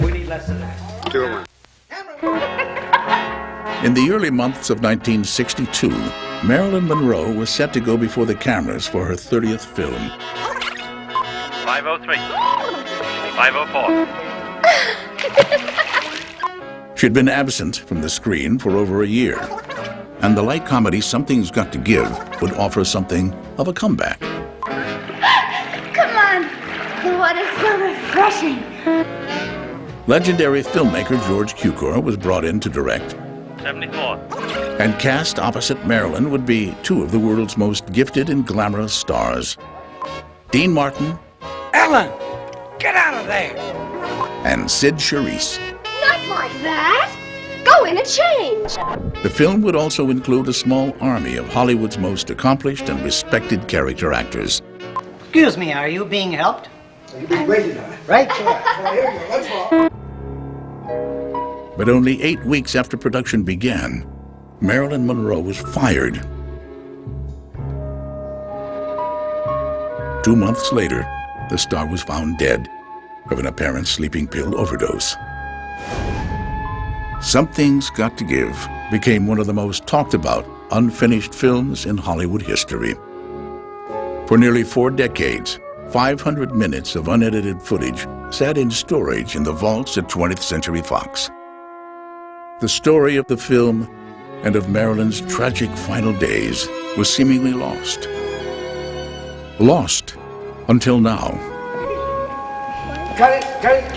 We need less than that. 201. In the early months of 1962, Marilyn Monroe was set to go before the cameras for her 30th film. 503. 504. She'd been absent from the screen for over a year, and the light comedy Something's Got to Give would offer something of a comeback. Come on! The water's so refreshing. Legendary filmmaker George Cukor was brought in to direct, 74. and cast opposite Marilyn would be two of the world's most gifted and glamorous stars, Dean Martin Ellen, get out of there! and Sid Charisse. Not like that! Go in and change! The film would also include a small army of Hollywood's most accomplished and respected character actors. Excuse me, are you being helped? You're being waited on. Right there. Oh, here we go. Let's walk. But only 8 weeks after production began, Marilyn Monroe was fired. 2 months later, the star was found dead of an apparent sleeping pill overdose. Something's Got to Give became one of the most talked about unfinished films in Hollywood history. For nearly 4 decades, 500 minutes of unedited footage sat in storage in the vaults at 20th Century Fox. The story of the film and of Marilyn's tragic final days was seemingly lost. Lost until now. Cut it, cut it.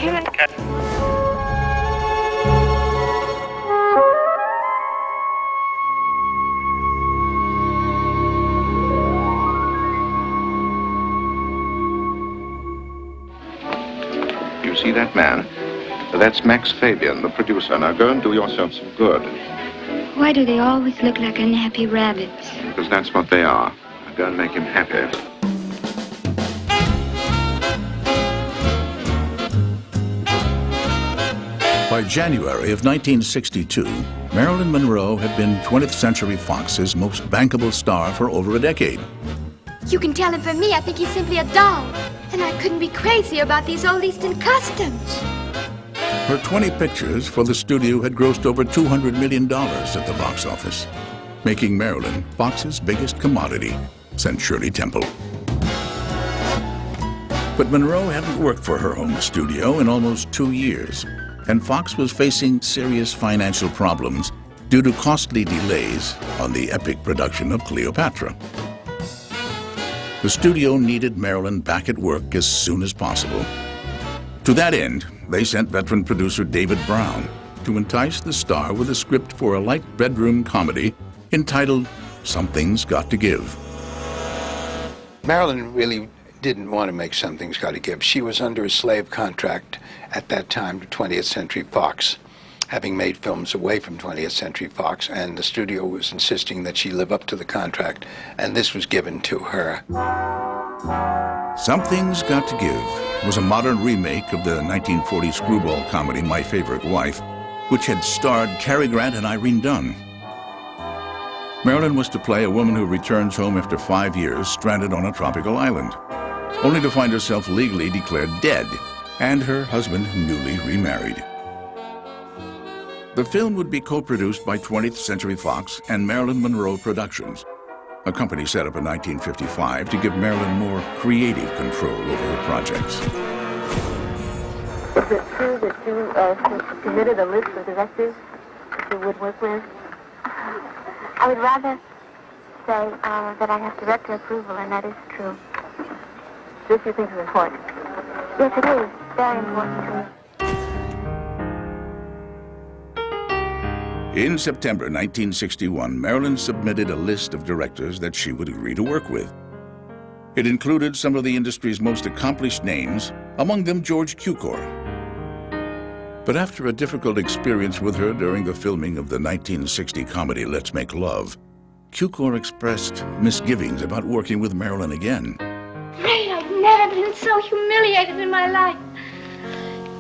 You see that man? That's Max Fabian, the producer. Now go and do yourself some good. Why do they always look like unhappy rabbits? Because that's what they are. Now go and make him happy. By January of 1962, Marilyn Monroe had been 20th Century Fox's most bankable star for over a decade. You can tell him for me, I think he's simply a doll. And I couldn't be crazy about these old Eastern customs. Her 20 pictures for the studio had grossed over $200 million at the box office, making Marilyn Fox's biggest commodity since Shirley Temple. But Monroe hadn't worked for her home studio in almost 2 years, and Fox was facing serious financial problems due to costly delays on the epic production of Cleopatra. The studio needed Marilyn back at work as soon as possible. To that end, they sent veteran producer David Brown to entice the star with a script for a light bedroom comedy entitled Something's Got to Give. Marilyn really didn't want to make Something's Got to Give. She was under a slave contract at that time to 20th Century Fox, having made films away from 20th Century Fox, and the studio was insisting that she live up to the contract, and this was given to her. Something's Got to Give was a modern remake of the 1940 screwball comedy My Favorite Wife, which had starred Cary Grant and Irene Dunne. Marilyn was to play a woman who returns home after 5 years stranded on a tropical island, only to find herself legally declared dead and her husband newly remarried. The film would be co-produced by 20th Century Fox and Marilyn Monroe Productions, a company set up in 1955 to give Marilyn more creative control over her projects. Is it true that you submitted a list of directors that you would work with? I would rather say that I have director approval, and that is true. This you think is important? Yes, it is. Very important to me. In September 1961, Marilyn submitted a list of directors that she would agree to work with. It included some of the industry's most accomplished names, among them George Cukor. But after a difficult experience with her during the filming of the 1960 comedy Let's Make Love, Cukor expressed misgivings about working with Marilyn again. Ray, I've never been so humiliated in my life.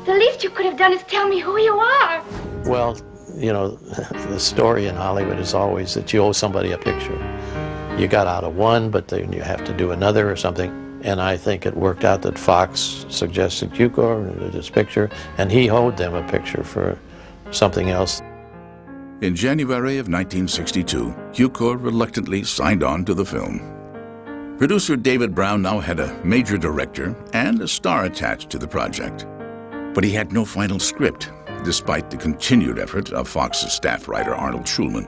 The least you could have done is tell me who you are. Well, you know, the story in Hollywood is always that you owe somebody a picture. You got out of one, but then you have to do another or something. And I think it worked out that Fox suggested Cukor, this picture, and he owed them a picture for something else. In January of 1962, Cukor reluctantly signed on to the film. Producer David Brown now had a major director and a star attached to the project. But he had no final script, despite the continued effort of Fox's staff writer Arnold Schulman.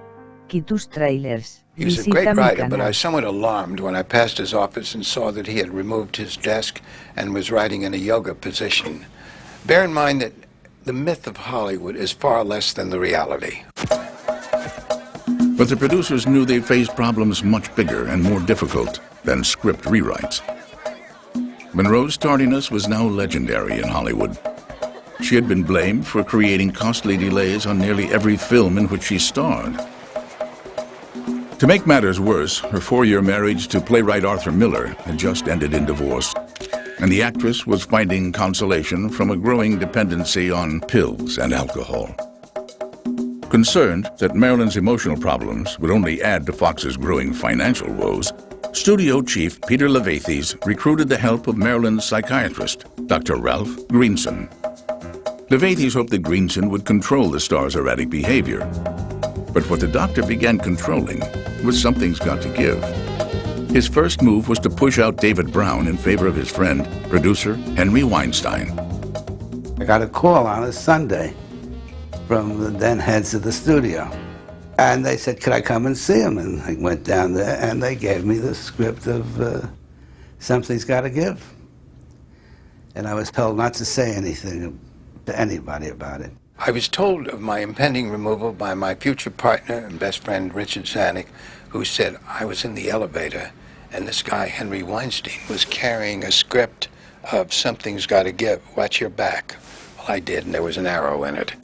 Tráilers. He was a great writer, but I was somewhat alarmed when I passed his office and saw that he had removed his desk and was writing in a yoga position. Bear in mind that the myth of Hollywood is far less than the reality. But the producers knew they faced problems much bigger and more difficult than script rewrites. Monroe's tardiness was now legendary in Hollywood. She had been blamed for creating costly delays on nearly every film in which she starred. To make matters worse, her 4-year marriage to playwright Arthur Miller had just ended in divorce, and the actress was finding consolation from a growing dependency on pills and alcohol. Concerned that Marilyn's emotional problems would only add to Fox's growing financial woes, studio chief Peter Levathes recruited the help of Marilyn's psychiatrist, Dr. Ralph Greenson. Levathes hoped that Greenson would control the star's erratic behavior. But what the doctor began controlling was Something's Got to Give. His first move was to push out David Brown in favor of his friend, producer Henry Weinstein. I got a call on a Sunday from the then heads of the studio. And they said, could I come and see him? And I went down there and they gave me the script of Something's Got to Give. And I was told not to say anything to anybody about it. I was told of my impending removal by my future partner and best friend, Richard Zanuck, who said I was in the elevator and this guy, Henry Weinstein, was carrying a script of Something's Got to Give. Watch your back. Well, I did, and there was an arrow in it.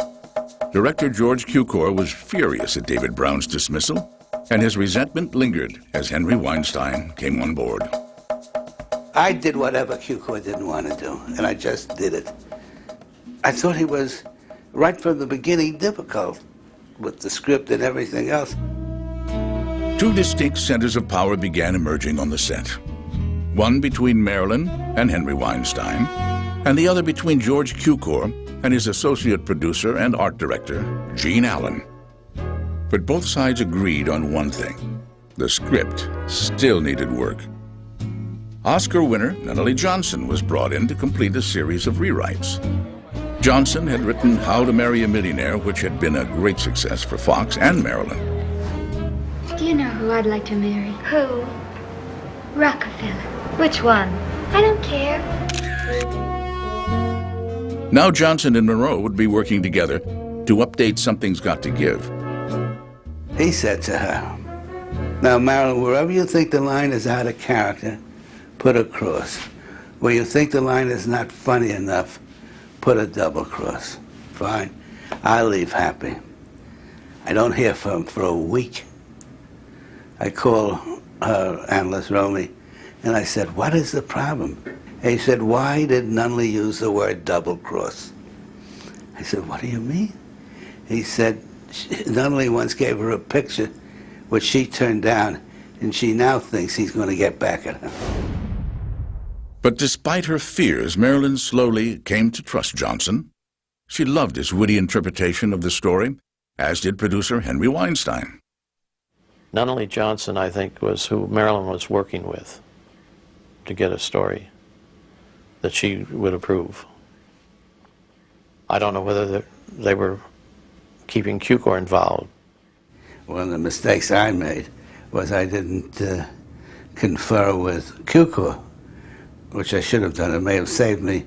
Director George Cukor was furious at David Brown's dismissal, and his resentment lingered as Henry Weinstein came on board. I did whatever Cukor didn't want to do, and I just did it. I thought he was, right from the beginning, difficult with the script and everything else. Two distinct centers of power began emerging on the set. One between Marilyn and Henry Weinstein, and the other between George Cukor and his associate producer and art director, Gene Allen. But both sides agreed on one thing. The script still needed work. Oscar winner Nunnally Johnson was brought in to complete a series of rewrites. Johnson had written How to Marry a Millionaire, which had been a great success for Fox and Marilyn. Do you know who I'd like to marry? Who? Rockefeller. Which one? I don't care. Now Johnson and Monroe would be working together to update Something's Got to Give. He said to her, now Marilyn, wherever you think the line is out of character, put a cross. Where you think the line is not funny enough, put a double cross. Fine. I'll leave happy. I don't hear from him for a week. I call her analyst, Romy, and I said, what is the problem? And he said, why did Nunnally use the word double cross? I said, what do you mean? He said, Nunnally once gave her a picture which she turned down, and she now thinks he's going to get back at her. But despite her fears, Marilyn slowly came to trust Johnson. She loved his witty interpretation of the story, as did producer Henry Weinstein. Nunnally Johnson, I think, was who Marilyn was working with to get a story that she would approve. I don't know whether they were keeping Cukor involved. One of the mistakes I made was I didn't confer with Cukor, which I should have done. It may have saved me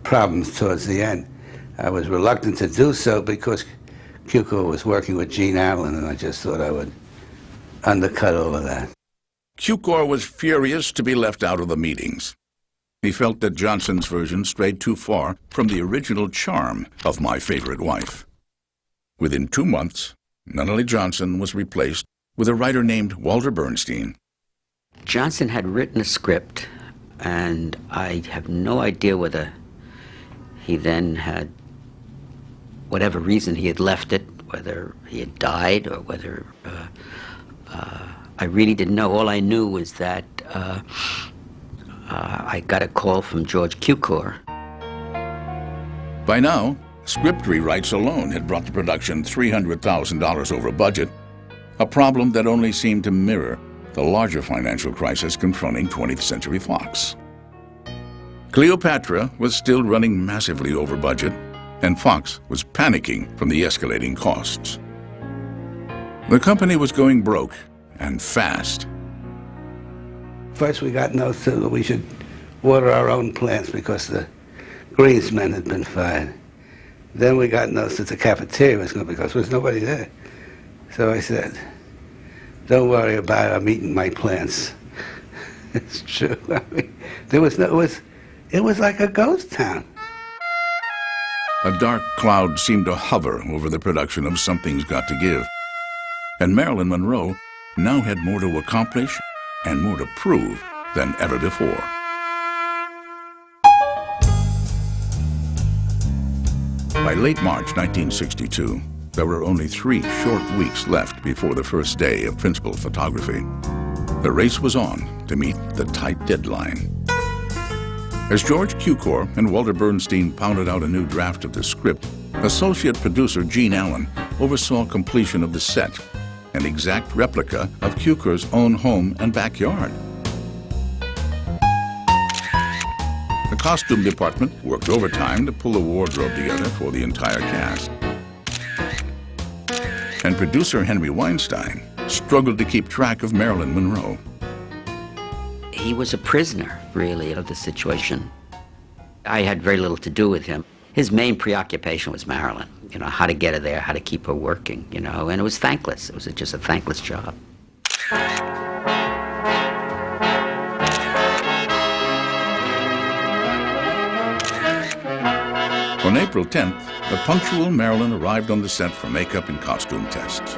problems towards the end. I was reluctant to do so because Cukor was working with Gene Allen, and I just thought I would undercut over that. Cukor was furious to be left out of the meetings. He felt that Johnson's version strayed too far from the original charm of My Favorite Wife. Within 2 months, Nunnally Johnson was replaced with a writer named Walter Bernstein. Johnson had written a script, and I have no idea whether he then had, whatever reason he had left it, whether he had died or whether, I really didn't know. All I knew was that I got a call from George Cukor. By now, script rewrites alone had brought the production $300,000 over budget, a problem that only seemed to mirror the larger financial crisis confronting 20th Century Fox. Cleopatra was still running massively over budget, and Fox was panicking from the escalating costs. The company was going broke, and fast. First we got notes that we should water our own plants because the greensmen had been fired. Then we got notes that the cafeteria was going because there was nobody there. So I said, don't worry about it, I'm eating my plants. It's true. I mean, there was no, it was like a ghost town. A dark cloud seemed to hover over the production of Something's Got to Give. And Marilyn Monroe now had more to accomplish and more to prove than ever before. By late March 1962, there were only 3 short weeks left before the first day of principal photography. The race was on to meet the tight deadline. As George Cukor and Walter Bernstein pounded out a new draft of the script, associate producer Gene Allen oversaw completion of the set, an exact replica of Cukor's own home and backyard. The costume department worked overtime to pull the wardrobe together for the entire cast. And producer Henry Weinstein struggled to keep track of Marilyn Monroe. He was a prisoner, really, of the situation. I had very little to do with him. His main preoccupation was Marilyn, you know, how to get her there, how to keep her working, you know, and it was thankless. It was just a thankless job. On April 10th, the punctual Marilyn arrived on the set for makeup and costume tests.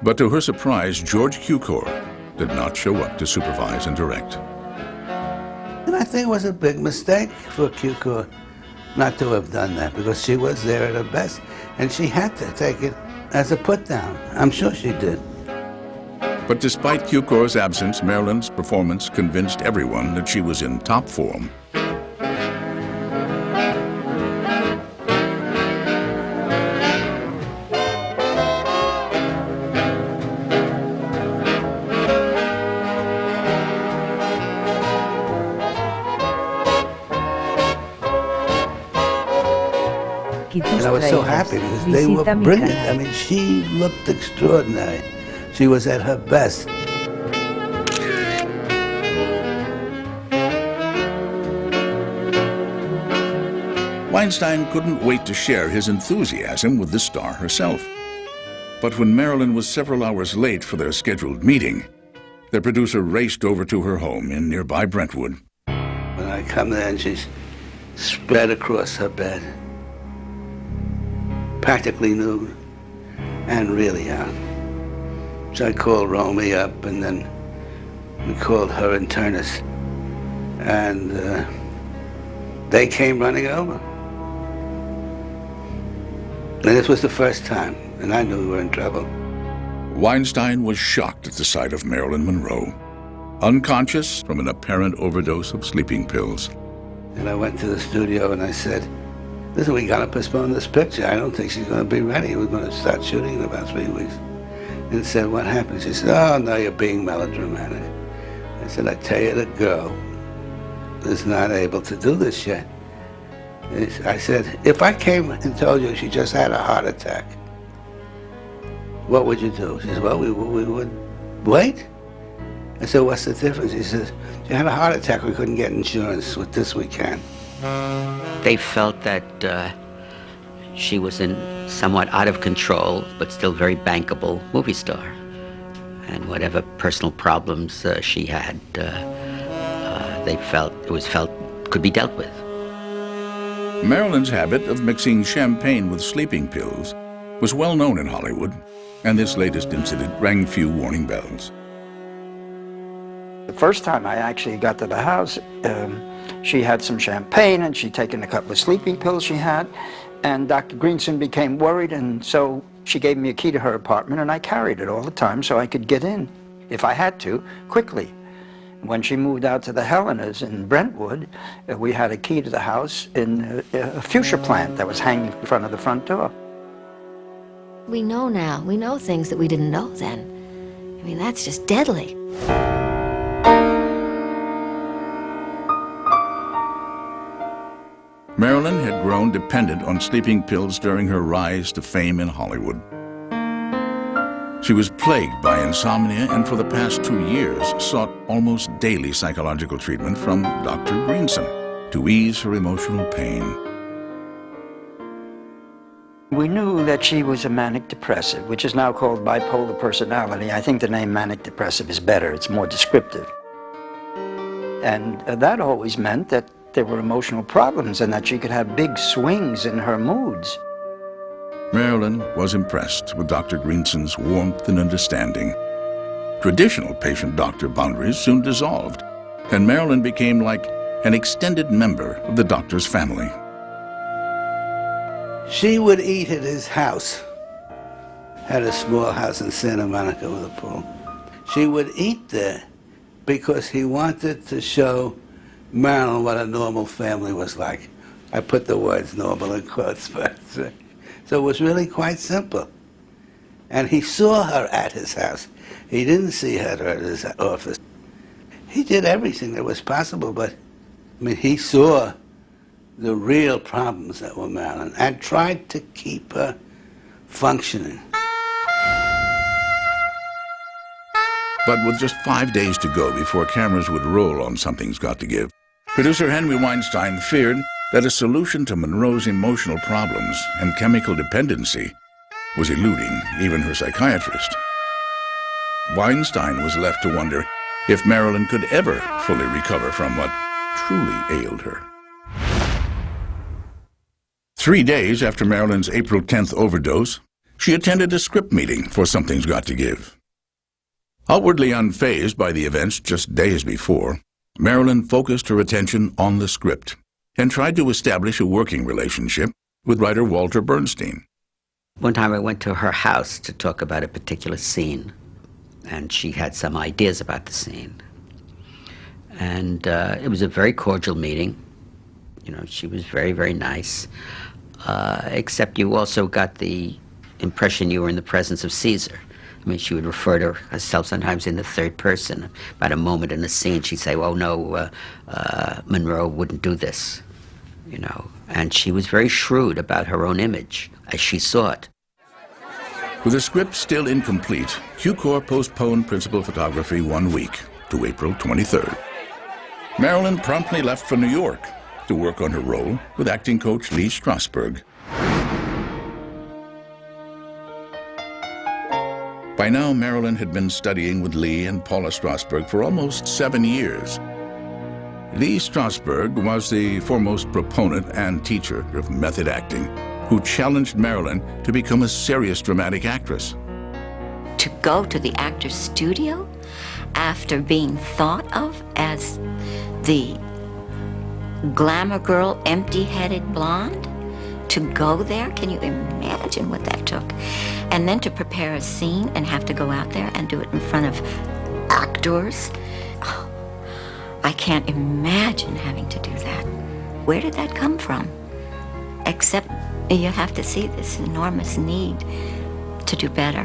But to her surprise, George Cukor did not show up to supervise and direct. And I think it was a big mistake for Cukor not to have done that because she was there at her best and she had to take it as a put-down. I'm sure she did. But despite Cukor's absence, Marilyn's performance convinced everyone that she was in top form. And I was so happy because they were brilliant. I mean, she looked extraordinary. She was at her best. Weinstein couldn't wait to share his enthusiasm with the star herself. But when Marilyn was several hours late for their scheduled meeting, the producer raced over to her home in nearby Brentwood. When I come there and she's spread across her bed, practically nude and really out. So I called Romy up and then we called her internist and they came running over. And this was the first time and I knew we were in trouble. Weinstein was shocked at the sight of Marilyn Monroe, unconscious from an apparent overdose of sleeping pills. And I went to the studio and I said, listen, we gotta postpone this picture. I don't think she's gonna be ready. We're gonna start shooting in about 3 weeks. And said, what happened? She said, oh, no, you're being melodramatic. I said, I tell you, the girl is not able to do this yet. I said, if I came and told you she just had a heart attack, what would you do? She said, well, we would wait. I said, what's the difference? He says, she had a heart attack, we couldn't get insurance. With this, we can. They felt that she was in somewhat out of control, but still very bankable movie star. And whatever personal problems she had, they felt could be dealt with. Marilyn's habit of mixing champagne with sleeping pills was well known in Hollywood, and this latest incident rang few warning bells. The first time I actually got to the house, she had some champagne and she'd taken a couple of sleeping pills she had, and Dr. Greenson became worried, and so she gave me a key to her apartment and I carried it all the time so I could get in, if I had to, quickly. When she moved out to the Helenas in Brentwood, we had a key to the house in a fuchsia plant that was hanging in front of the front door. We know now. We know things that we didn't know then. I mean, that's just deadly. Marilyn had grown dependent on sleeping pills during her rise to fame in Hollywood. She was plagued by insomnia and for the past 2 years sought almost daily psychological treatment from Dr. Greenson to ease her emotional pain. We knew that she was a manic depressive, which is now called bipolar personality. I think the name manic depressive is better, it's more descriptive. And that always meant that there were emotional problems and that she could have big swings in her moods. Marilyn was impressed with Dr. Greenson's warmth and understanding. Traditional patient-doctor boundaries soon dissolved, and Marilyn became like an extended member of the doctor's family. She would eat at his house. Had a small house in Santa Monica with a pool. She would eat there because he wanted to show Marilyn what a normal family was like. I put the words normal in quotes, but so it was really quite simple. And he saw her at his house. He didn't see her at his office. He did everything that was possible, but I mean, he saw the real problems that were Marilyn and tried to keep her functioning. But with just 5 days to go before cameras would roll on Something's Got to Give, producer Henry Weinstein feared that a solution to Monroe's emotional problems and chemical dependency was eluding even her psychiatrist. Weinstein was left to wonder if Marilyn could ever fully recover from what truly ailed her. 3 days after Marilyn's April 10th overdose, she attended a script meeting for Something's Got to Give. Outwardly unfazed by the events just days before, Marilyn focused her attention on the script and tried to establish a working relationship with writer Walter Bernstein. One time I went to her house to talk about a particular scene, and she had some ideas about the scene. And it was a very cordial meeting. You know, she was very, very nice, except you also got the impression you were in the presence of Caesar. I mean, she would refer to herself sometimes in the third person. About a moment in a scene, she'd say, "Oh, no, Monroe wouldn't do this," you know. And she was very shrewd about her own image, as she saw it. With the script still incomplete, Q-Corps postponed principal photography 1 week to April 23rd. Marilyn promptly left for New York to work on her role with acting coach Lee Strasberg. By now, Marilyn had been studying with Lee and Paula Strasberg for almost 7 years. Lee Strasberg was the foremost proponent and teacher of method acting, who challenged Marilyn to become a serious dramatic actress. To go to the actor's studio after being thought of as the glamour girl, empty-headed blonde, to go there, can you imagine what that took? And then to prepare a scene and have to go out there and do it in front of actors. Oh, I can't imagine having to do that. Where did that come from? Except you have to see this enormous need to do better.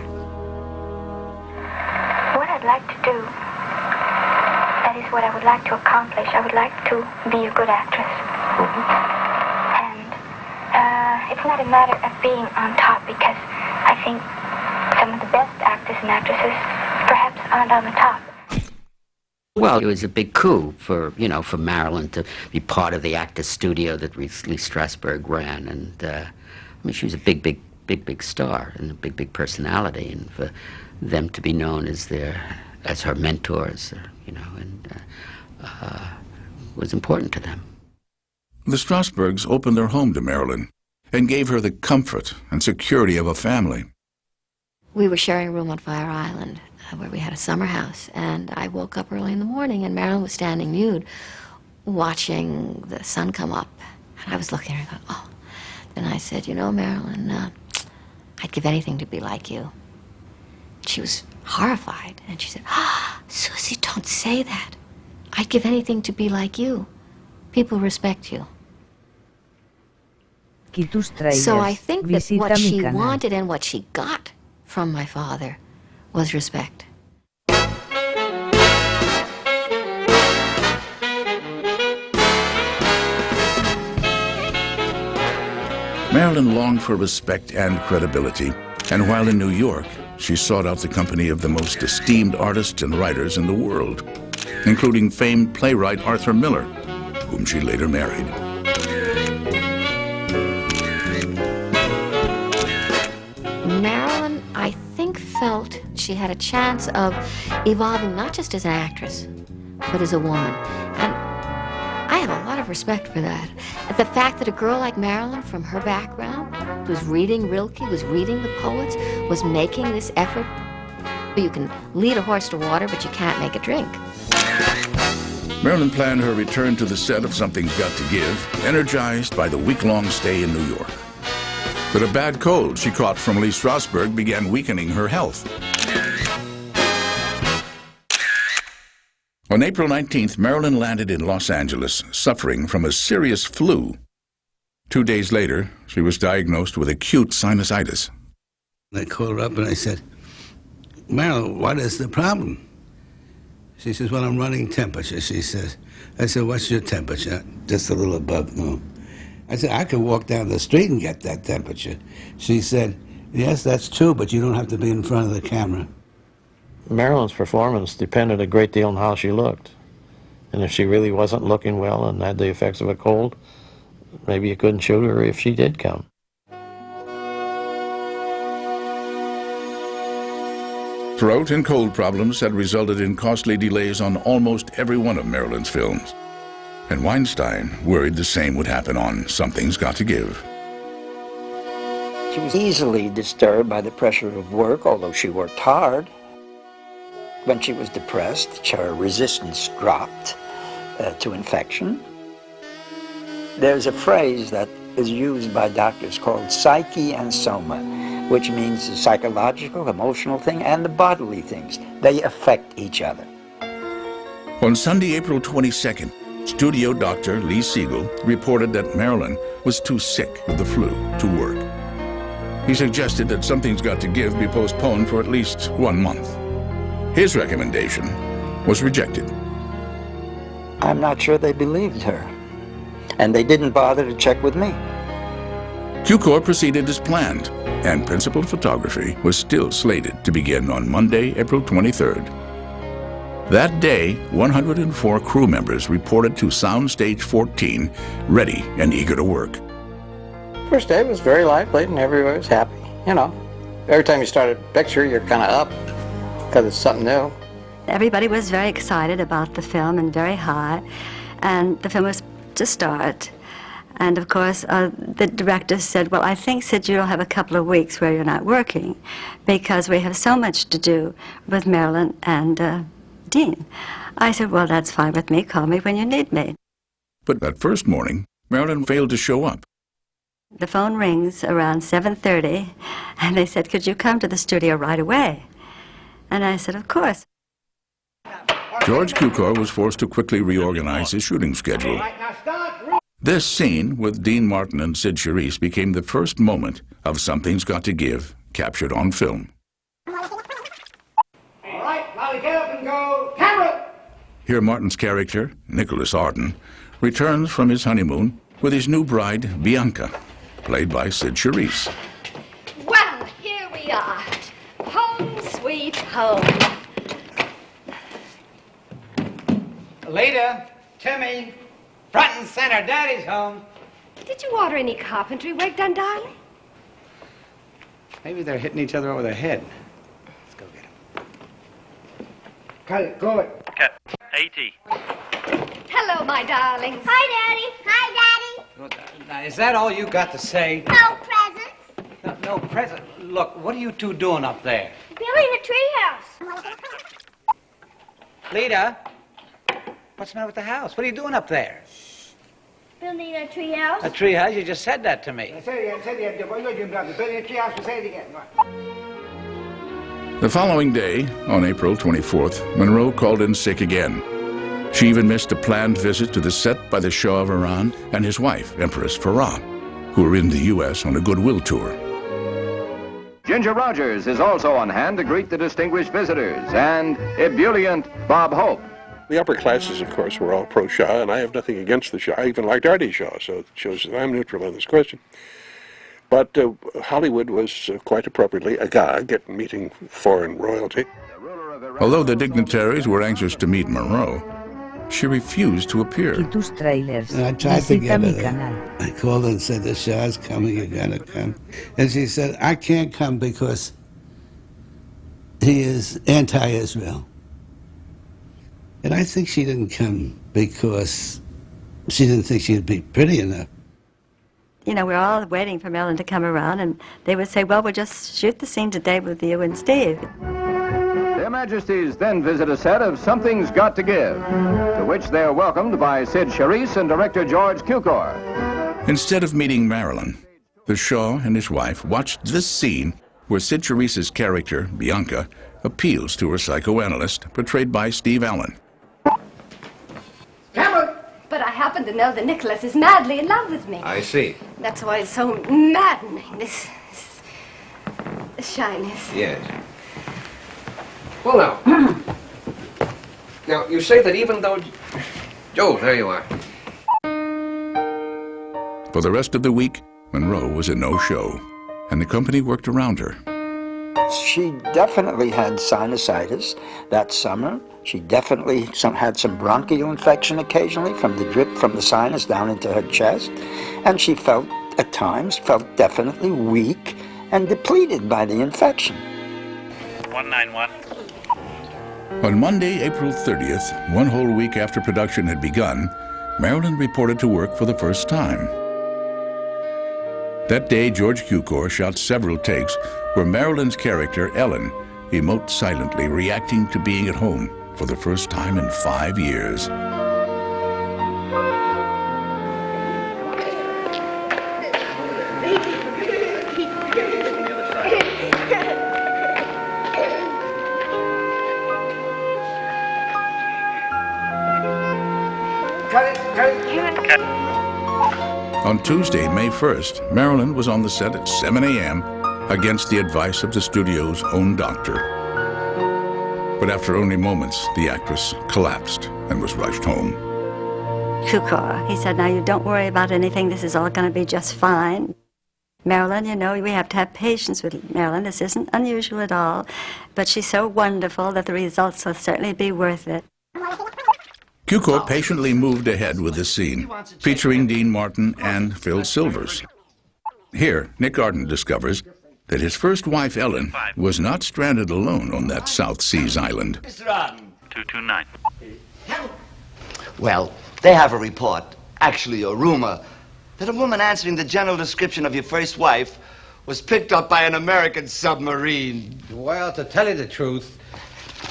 What I'd like to do, that is what I would like to accomplish. I would like to be a good actress. And it's not a matter of being on top, because I think some of the best actors and actresses perhaps aren't on the top. Well, it was a big coup for, you know, for Marilyn to be part of the actor's studio that Lee Strasberg ran. And, I mean, she was a big star and a big personality. And for them to be known as her mentors, you know, and was important to them. The Strasbergs opened their home to Marilyn and gave her the comfort and security of a family. We were sharing a room on Fire Island where we had a summer house, and I woke up early in the morning and Marilyn was standing nude watching the sun come up. And I was looking at her and going, oh. Then I said, you know, Marilyn, I'd give anything to be like you. She was horrified, and she said, Susie, don't say that. I'd give anything to be like you. People respect you. So I think that what she wanted and what she got from my father was respect. Marilyn longed for respect and credibility, and while in New York, she sought out the company of the most esteemed artists and writers in the world, including famed playwright Arthur Miller, whom she later married. Marilyn, I think, felt she had a chance of evolving not just as an actress, but as a woman. And I have a lot of respect for that. The fact that a girl like Marilyn, from her background, was reading Rilke, was reading the poets, was making this effort. You can lead a horse to water, but you can't make it drink. Marilyn planned her return to the set of Something's Got to Give, energized by the week-long stay in New York. But a bad cold she caught from Lee Strasberg began weakening her health. On April 19th, Marilyn landed in Los Angeles, suffering from a serious flu. 2 days later, she was diagnosed with acute sinusitis. I called her up and I said, Marilyn, what is the problem? She says, well, I'm running temperature, she says. I said, what's your temperature? Just a little above normal. I said, I could walk down the street and get that temperature. She said, yes, that's true, but you don't have to be in front of the camera. Marilyn's performance depended a great deal on how she looked. And if she really wasn't looking well and had the effects of a cold, maybe you couldn't shoot her if she did come. Throat and cold problems had resulted in costly delays on almost every one of Marilyn's films. And Weinstein worried the same would happen on Something's Got to Give. She was easily disturbed by the pressure of work, although she worked hard. When she was depressed, her resistance dropped to infection. There's a phrase that is used by doctors called psyche and soma, which means the psychological, emotional thing and the bodily things. They affect each other. On Sunday, April 22nd, studio doctor Lee Siegel reported that Marilyn was too sick with the flu to work. He suggested that Something's Got to Give be postponed for at least 1 month. His recommendation was rejected. I'm not sure they believed her, and they didn't bother to check with me. Cukor proceeded as planned, and principal photography was still slated to begin on Monday, April 23rd. That day, 104 crew members reported to Soundstage 14, ready and eager to work. First day was very lively and everybody was happy. You know, every time you start a picture, you're kind of up because it's something new. Everybody was very excited about the film and very high, and the film was to start. And of course, the director said, well, I think, Sid, you'll have a couple of weeks where you're not working because we have so much to do with Marilyn and Dean. I said, well, that's fine with me. Call me when you need me. But that first morning, Marilyn failed to show up. The phone rings around 7:30, and they said, could you come to the studio right away? And I said, of course. George Cukor was forced to quickly reorganize his shooting schedule. This scene with Dean Martin and Sid Charisse became the first moment of Something's Got to Give, captured on film. Get up and go. Camera! Here Martin's character, Nicholas Arden, returns from his honeymoon with his new bride, Bianca, played by Sid Charisse. Well, here we are. Home sweet home. Later, Timmy, front and center, Daddy's home. Did you order any carpentry work done, darling? Maybe they're hitting each other over the head. Cut it, go it. Cut. 80. Hello, my darlings. Hi, Daddy. Hi, Daddy. Now, is that all you got to say? No presents. No present. Look, what are you two doing up there? Building a treehouse. Lita, what's the matter with the house? What are you doing up there? Building a treehouse. A treehouse? You just said that to me. Say it again. Building a treehouse, say it again. The following day, on April 24th, Monroe called in sick again. She even missed a planned visit to the set by the Shah of Iran and his wife, Empress Farah, who were in the U.S. on a goodwill tour. Ginger Rogers is also on hand to greet the distinguished visitors, and ebullient Bob Hope. The upper classes, of course, were all pro-Shah, and I have nothing against the Shah. I even liked Artie Shaw, so it shows that I'm neutral on this question. But Hollywood was quite appropriately agog at meeting foreign royalty. Although the dignitaries were anxious to meet Monroe, she refused to appear. I tried to get her there. I called her and said, the Shah's coming, you gotta come. And she said, I can't come because he is anti-Israel. And I think she didn't come because she didn't think she'd be pretty enough. You know, we're all waiting for Marilyn to come around, and they would say, well, we'll just shoot the scene today with you and Steve. Their Majesties then visit a set of Something's Got to Give, to which they are welcomed by Sid Charisse and director George Cukor. Instead of meeting Marilyn, the Shah and his wife watched this scene where Sid Charisse's character, Bianca, appeals to her psychoanalyst, portrayed by Steve Allen. But I happen to know that Nicholas is madly in love with me. I see. That's why it's so maddening, this shyness. Yes. Well, now. Now, you say that even though... Oh, there you are. For the rest of the week, Monroe was a no-show, and the company worked around her. She definitely had sinusitis that summer. She definitely had some bronchial infection occasionally from the drip from the sinus down into her chest. And she felt, at times, definitely weak and depleted by the infection. 191. On Monday, April 30th, one whole week after production had begun, Marilyn reported to work for the first time. That day, George Cukor shot several takes where Marilyn's character, Ellen, emotes silently, reacting to being at home for the first time in 5 years. On Tuesday, May 1st, Marilyn was on the set at 7 a.m. against the advice of the studio's own doctor. But after only moments, the actress collapsed and was rushed home. Cukor, he said, now you don't worry about anything. This is all going to be just fine. Marilyn, you know, we have to have patience with Marilyn. This isn't unusual at all. But she's so wonderful that the results will certainly be worth it. Cukor patiently moved ahead with the scene, featuring Dean Martin and Phil Silvers. Here, Nick Arden discovers that his first wife, Ellen, was not stranded alone on that South Seas island. 229. Well, they have a report, actually a rumor, that a woman answering the general description of your first wife was picked up by an American submarine. Well, to tell you the truth,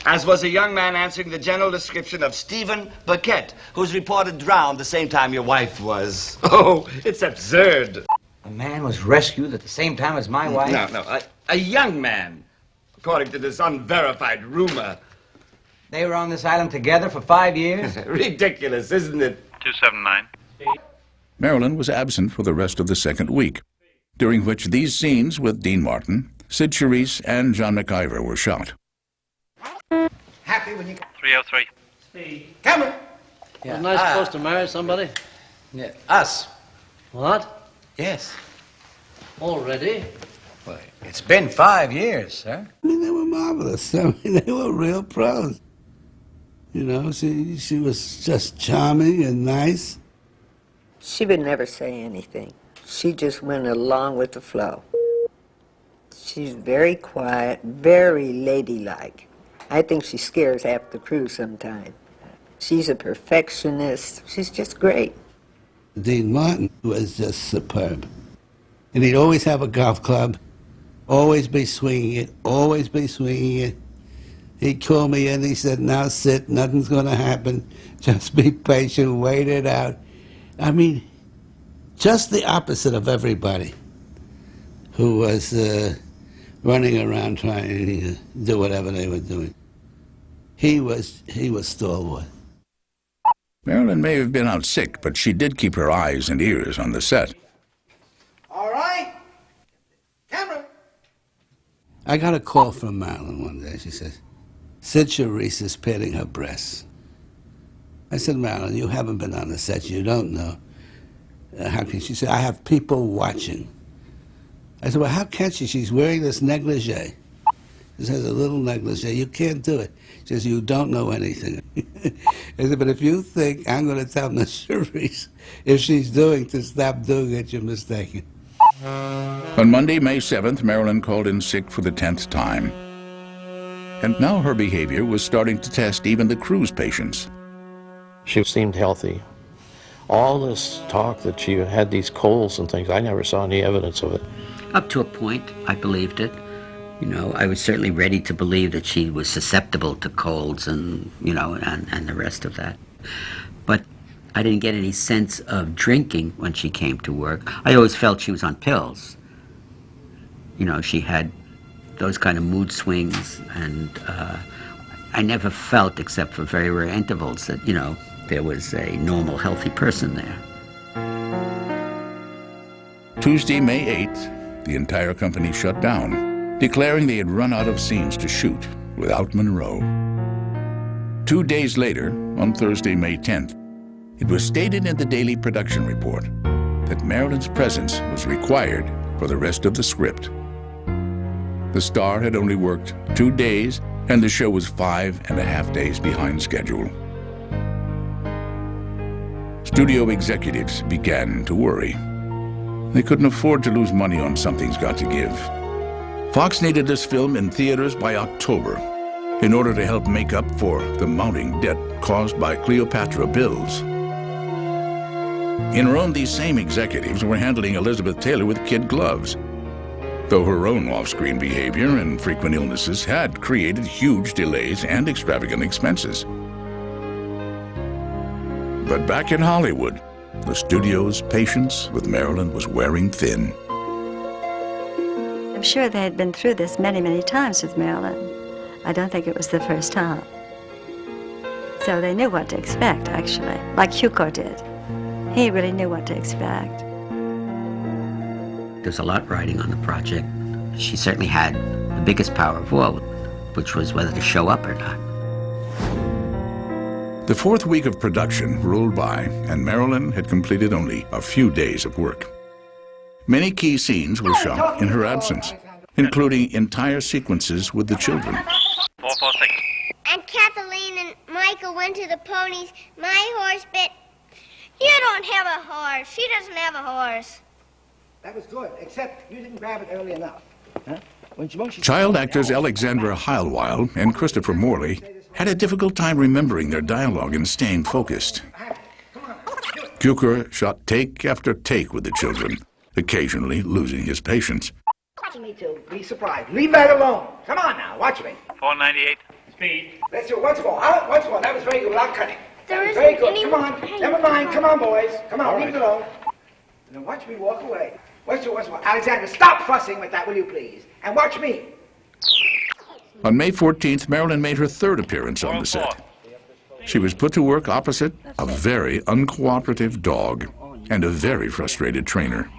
as was a young man answering the general description of Stephen Burkett, who was reported drowned the same time your wife was. Oh, it's absurd. a man was rescued at the same time as my wife? No, a young man, according to this unverified rumor. They were on this island together for 5 years? Ridiculous, isn't it? 279. Marilyn was absent for the rest of the second week, during which these scenes with Dean Martin, Sid Charisse, and John McIver were shot. Happy when you... 303. Come on. Yeah. Wasn't I supposed to marry somebody? Yeah. Us. What? Yes. Already? Well, it's been 5 years, sir. I mean, they were marvelous. I mean, they were real pros. You know, she was just charming and nice. She would never say anything. She just went along with the flow. She's very quiet, very ladylike. I think she scares half the crew sometimes. She's a perfectionist. She's just great. Dean Martin was just superb. And he'd always have a golf club, always be swinging it, always be swinging it. He'd call me in, he said, now sit, nothing's going to happen. Just be patient, wait it out. I mean, just the opposite of everybody who was running around trying to do whatever they were doing. He was stalwart. Marilyn may have been out sick, but she did keep her eyes and ears on the set. All right. Camera. I got a call from Marilyn one day. She says, Sid Charisse is patting her breasts. I said, Marilyn, you haven't been on the set. You don't know. How can she? She said, I have people watching. I said, well, how can she? She's wearing this negligee. This has a little negligee. You can't do it. She says, you don't know anything. I said, but if you think I'm going to tell Miss Charisse if she's doing to stop doing it, you're mistaken. On Monday, May 7th, Marilyn called in sick for the 10th time. And now her behavior was starting to test even the crew's patience. She seemed healthy. All this talk that she had these colds and things, I never saw any evidence of it. Up to a point, I believed it. You know, I was certainly ready to believe that she was susceptible to colds and, you know, and the rest of that. But I didn't get any sense of drinking when she came to work. I always felt she was on pills. You know, she had those kind of mood swings, and I never felt, except for very rare intervals, that, you know, there was a normal, healthy person there. Tuesday, May 8th, the entire company shut down, declaring they had run out of scenes to shoot without Monroe. 2 days later, on Thursday, May 10th, it was stated in the daily production report that Marilyn's presence was required for the rest of the script. The star had only worked 2 days, and the show was 5.5 days behind schedule. Studio executives began to worry. They couldn't afford to lose money on Something's Got to Give. Fox needed this film in theaters by October in order to help make up for the mounting debt caused by Cleopatra bills. In Rome, these same executives were handling Elizabeth Taylor with kid gloves, though her own off-screen behavior and frequent illnesses had created huge delays and extravagant expenses. But back in Hollywood, the studio's patience with Marilyn was wearing thin. I'm sure they had been through this many, many times with Marilyn. I don't think it was the first time. So they knew what to expect, actually, like Cukor did. He really knew what to expect. There's a lot riding on the project. She certainly had the biggest power of all, which was whether to show up or not. The fourth week of production rolled by, and Marilyn had completed only a few days of work. Many key scenes were shot in her absence, including entire sequences with the children. 446. And Kathleen and Michael went to the ponies. My horse bit. You don't have a horse. She doesn't have a horse. That was good, except you didn't grab it early enough. Huh? Child actors Alexandra Heilweil and Christopher Morley had a difficult time remembering their dialogue and staying focused. Cukor shot take after take with the children, occasionally losing his patience. Me to be surprised. Leave that alone. Come on now, watch me. 498. Speed. Let's do it once more. Once more. That was very good without cutting. There isn't Very good. any Come on. pain. Never mind. Come on, boys. Come on. All Leave right. it alone. Now watch me walk away. Let's do it once more. Alexander, stop fussing with that, will you please? And watch me. On May 14th, Marilyn made her third appearance on the set. She was put to work opposite a very uncooperative dog and a very frustrated trainer.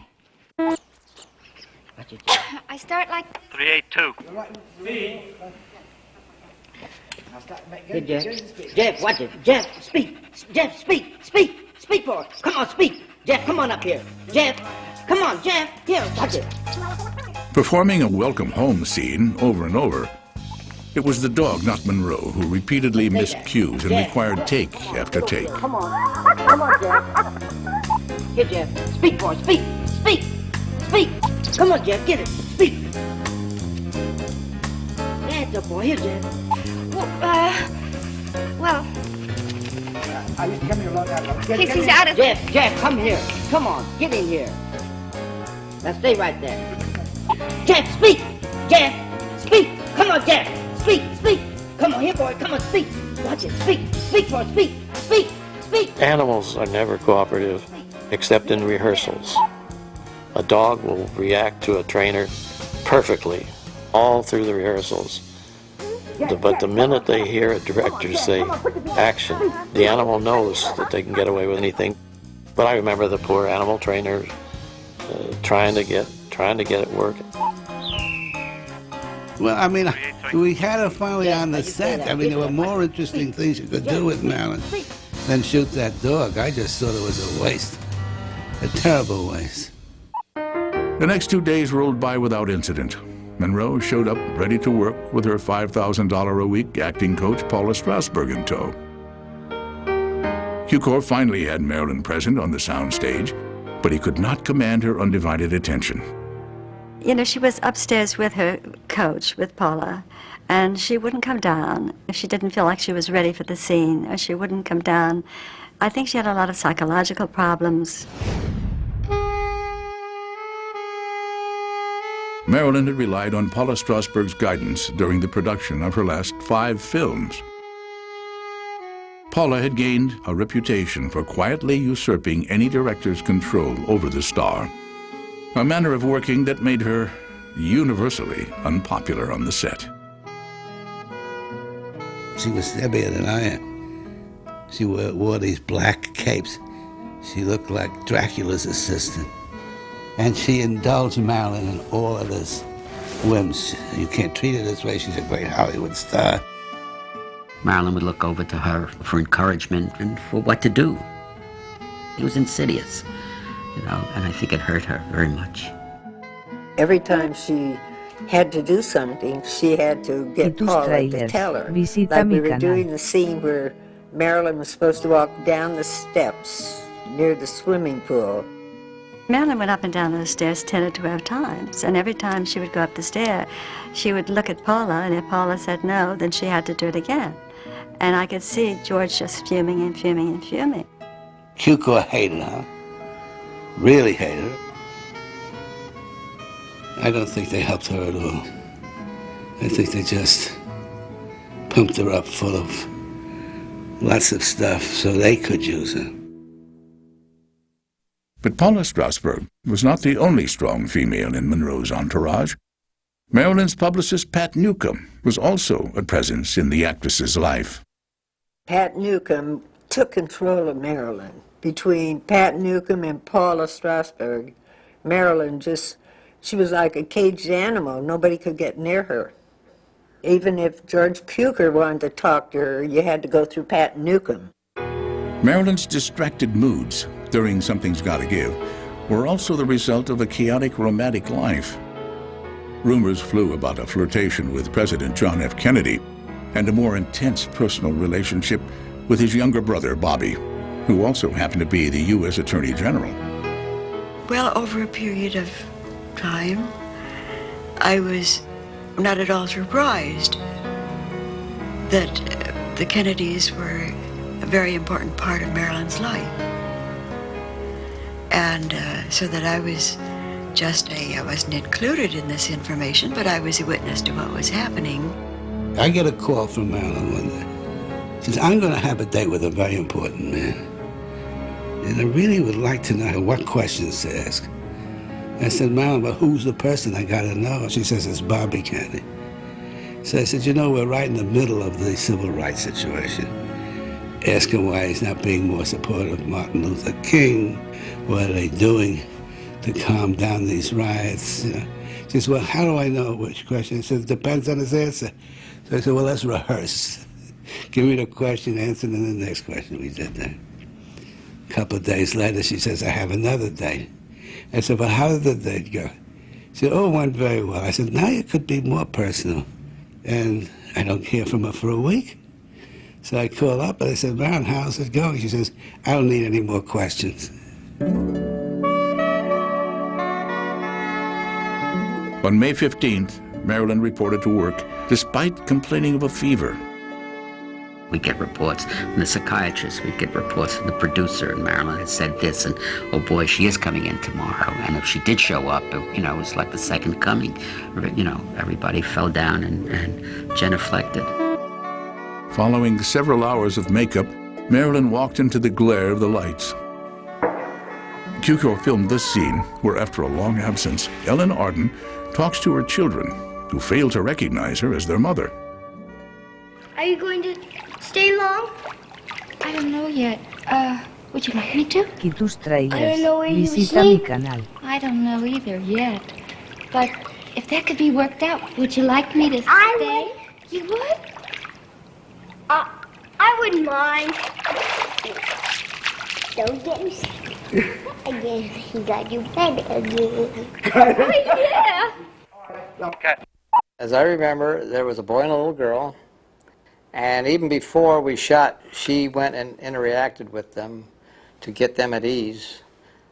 I start like... 382. Hey, Jeff, watch it. Jeff, speak. Jeff, speak. Speak for us. Come on, speak. Jeff, come on up here. Jeff, come on, Jeff. Here, watch it. Performing a welcome home scene over and over, it was the dog, not Monroe, who repeatedly missed cues and required take after take. Come on. Come on, Jeff. Here, Jeff. Speak for us. Speak. Come on, Jeff. Get it. Speak. That's a boy. Here, Jeff. Well, I used to come here a long time ago. Casey's out of... Jeff, come here. Come on. Get in here. Now stay right there. Jeff, speak. Jeff, speak. Come on, Jeff. Speak. Come on, here, boy. Come on, speak. Watch it. Speak for us. Speak. Animals are never cooperative, except in rehearsals. A dog will react to a trainer perfectly all through the rehearsals. But the minute they hear a director say action, the animal knows that they can get away with anything. But I remember the poor animal trainer trying to get it working. Well, I mean, we had her finally on the set. I mean, there were more interesting things you could do with Marilyn than shoot that dog. I just thought it was a waste. A terrible waste. The next 2 days rolled by without incident. Monroe showed up ready to work with her $5,000 a week acting coach, Paula Strasberg, in tow. Cukor finally had Marilyn present on the sound stage, but he could not command her undivided attention. You know, she was upstairs with her coach, with Paula, and she wouldn't come down if she didn't feel like she was ready for the scene, or she wouldn't come down. I think she had a lot of psychological problems. Marilyn had relied on Paula Strasberg's guidance during the production of her last 5 films. Paula had gained a reputation for quietly usurping any director's control over the star, a manner of working that made her universally unpopular on the set. She was heavier than I am. She wore these black capes. She looked like Dracula's assistant. And she indulged Marilyn in all of this whims. You can't treat her this way. She's a great Hollywood star. Marilyn would look over to her for encouragement and for what to do. It was insidious, you know, and I think it hurt her very much. Every time she had to do something, she had to get Paula to tell her. Like we were doing the scene where Marilyn was supposed to walk down the steps near the swimming pool. Marilyn went up and down those stairs 10 or 12 times, and every time she would go up the stair, she would look at Paula, and if Paula said no, then she had to do it again. And I could see George just fuming and fuming and fuming. Cukor hated her, really hated her. I don't think they helped her at all. I think they just pumped her up full of lots of stuff so they could use her. But Paula Strasberg was not the only strong female in Monroe's entourage. Marilyn's publicist, Pat Newcomb, was also a presence in the actress's life. Pat Newcomb took control of Marilyn. Between Pat Newcomb and Paula Strasberg, Marilyn she was like a caged animal. Nobody could get near her. Even if George Cukor wanted to talk to her, you had to go through Pat Newcomb. Marilyn's distracted moods during Something's Gotta Give were also the result of a chaotic romantic life. Rumors flew about a flirtation with President John F. Kennedy and a more intense personal relationship with his younger brother, Bobby, who also happened to be the U.S. Attorney General. Well, over a period of time, I was not at all surprised that the Kennedys were a very important part of Marilyn's life. And so that I was I wasn't included in this information, but I was a witness to what was happening. I get a call from Marilyn one day. She says, I'm going to have a date with a very important man. And I really would like to know what questions to ask. I said, Marilyn, but who's the person I got to know? She says, it's Bobby Kennedy. So I said, you know, we're right in the middle of the civil rights situation. Ask him why he's not being more supportive of Martin Luther King. What are they doing to calm down these riots? You know? She says, well, how do I know which question? He says, it depends on his answer. So I said, well, let's rehearse. Give me the question, answer, and then the next question. We did that. A couple of days later, she says, I have another date. I said, well, how did the date go? She said, oh, it went very well. I said, now it could be more personal. And I don't hear from her for a week. So I called up and I said, Marilyn, how's it going? She says, I don't need any more questions. On May 15th, Marilyn reported to work despite complaining of a fever. We'd get reports from the psychiatrist, we'd get reports from the producer, and Marilyn had said this, and oh boy, she is coming in tomorrow. And if she did show up, it was like the second coming. Everybody fell down and genuflected. Following several hours of makeup, Marilyn walked into the glare of the lights. Cukor filmed this scene where, after a long absence, Ellen Arden talks to her children, who fail to recognize her as their mother. Are you going to stay long? I don't know yet. Would you like me to? Y tus I don't trailers. know where you Visita mi sleep. canal. I don't know either yet. But if that could be worked out, would you like me to stay? I would. You would? I wouldn't mind. Don't get me sick. Again, he got you fed again. Oh, yeah. As I remember, there was a boy and a little girl, and even before we shot, she went and interacted with them to get them at ease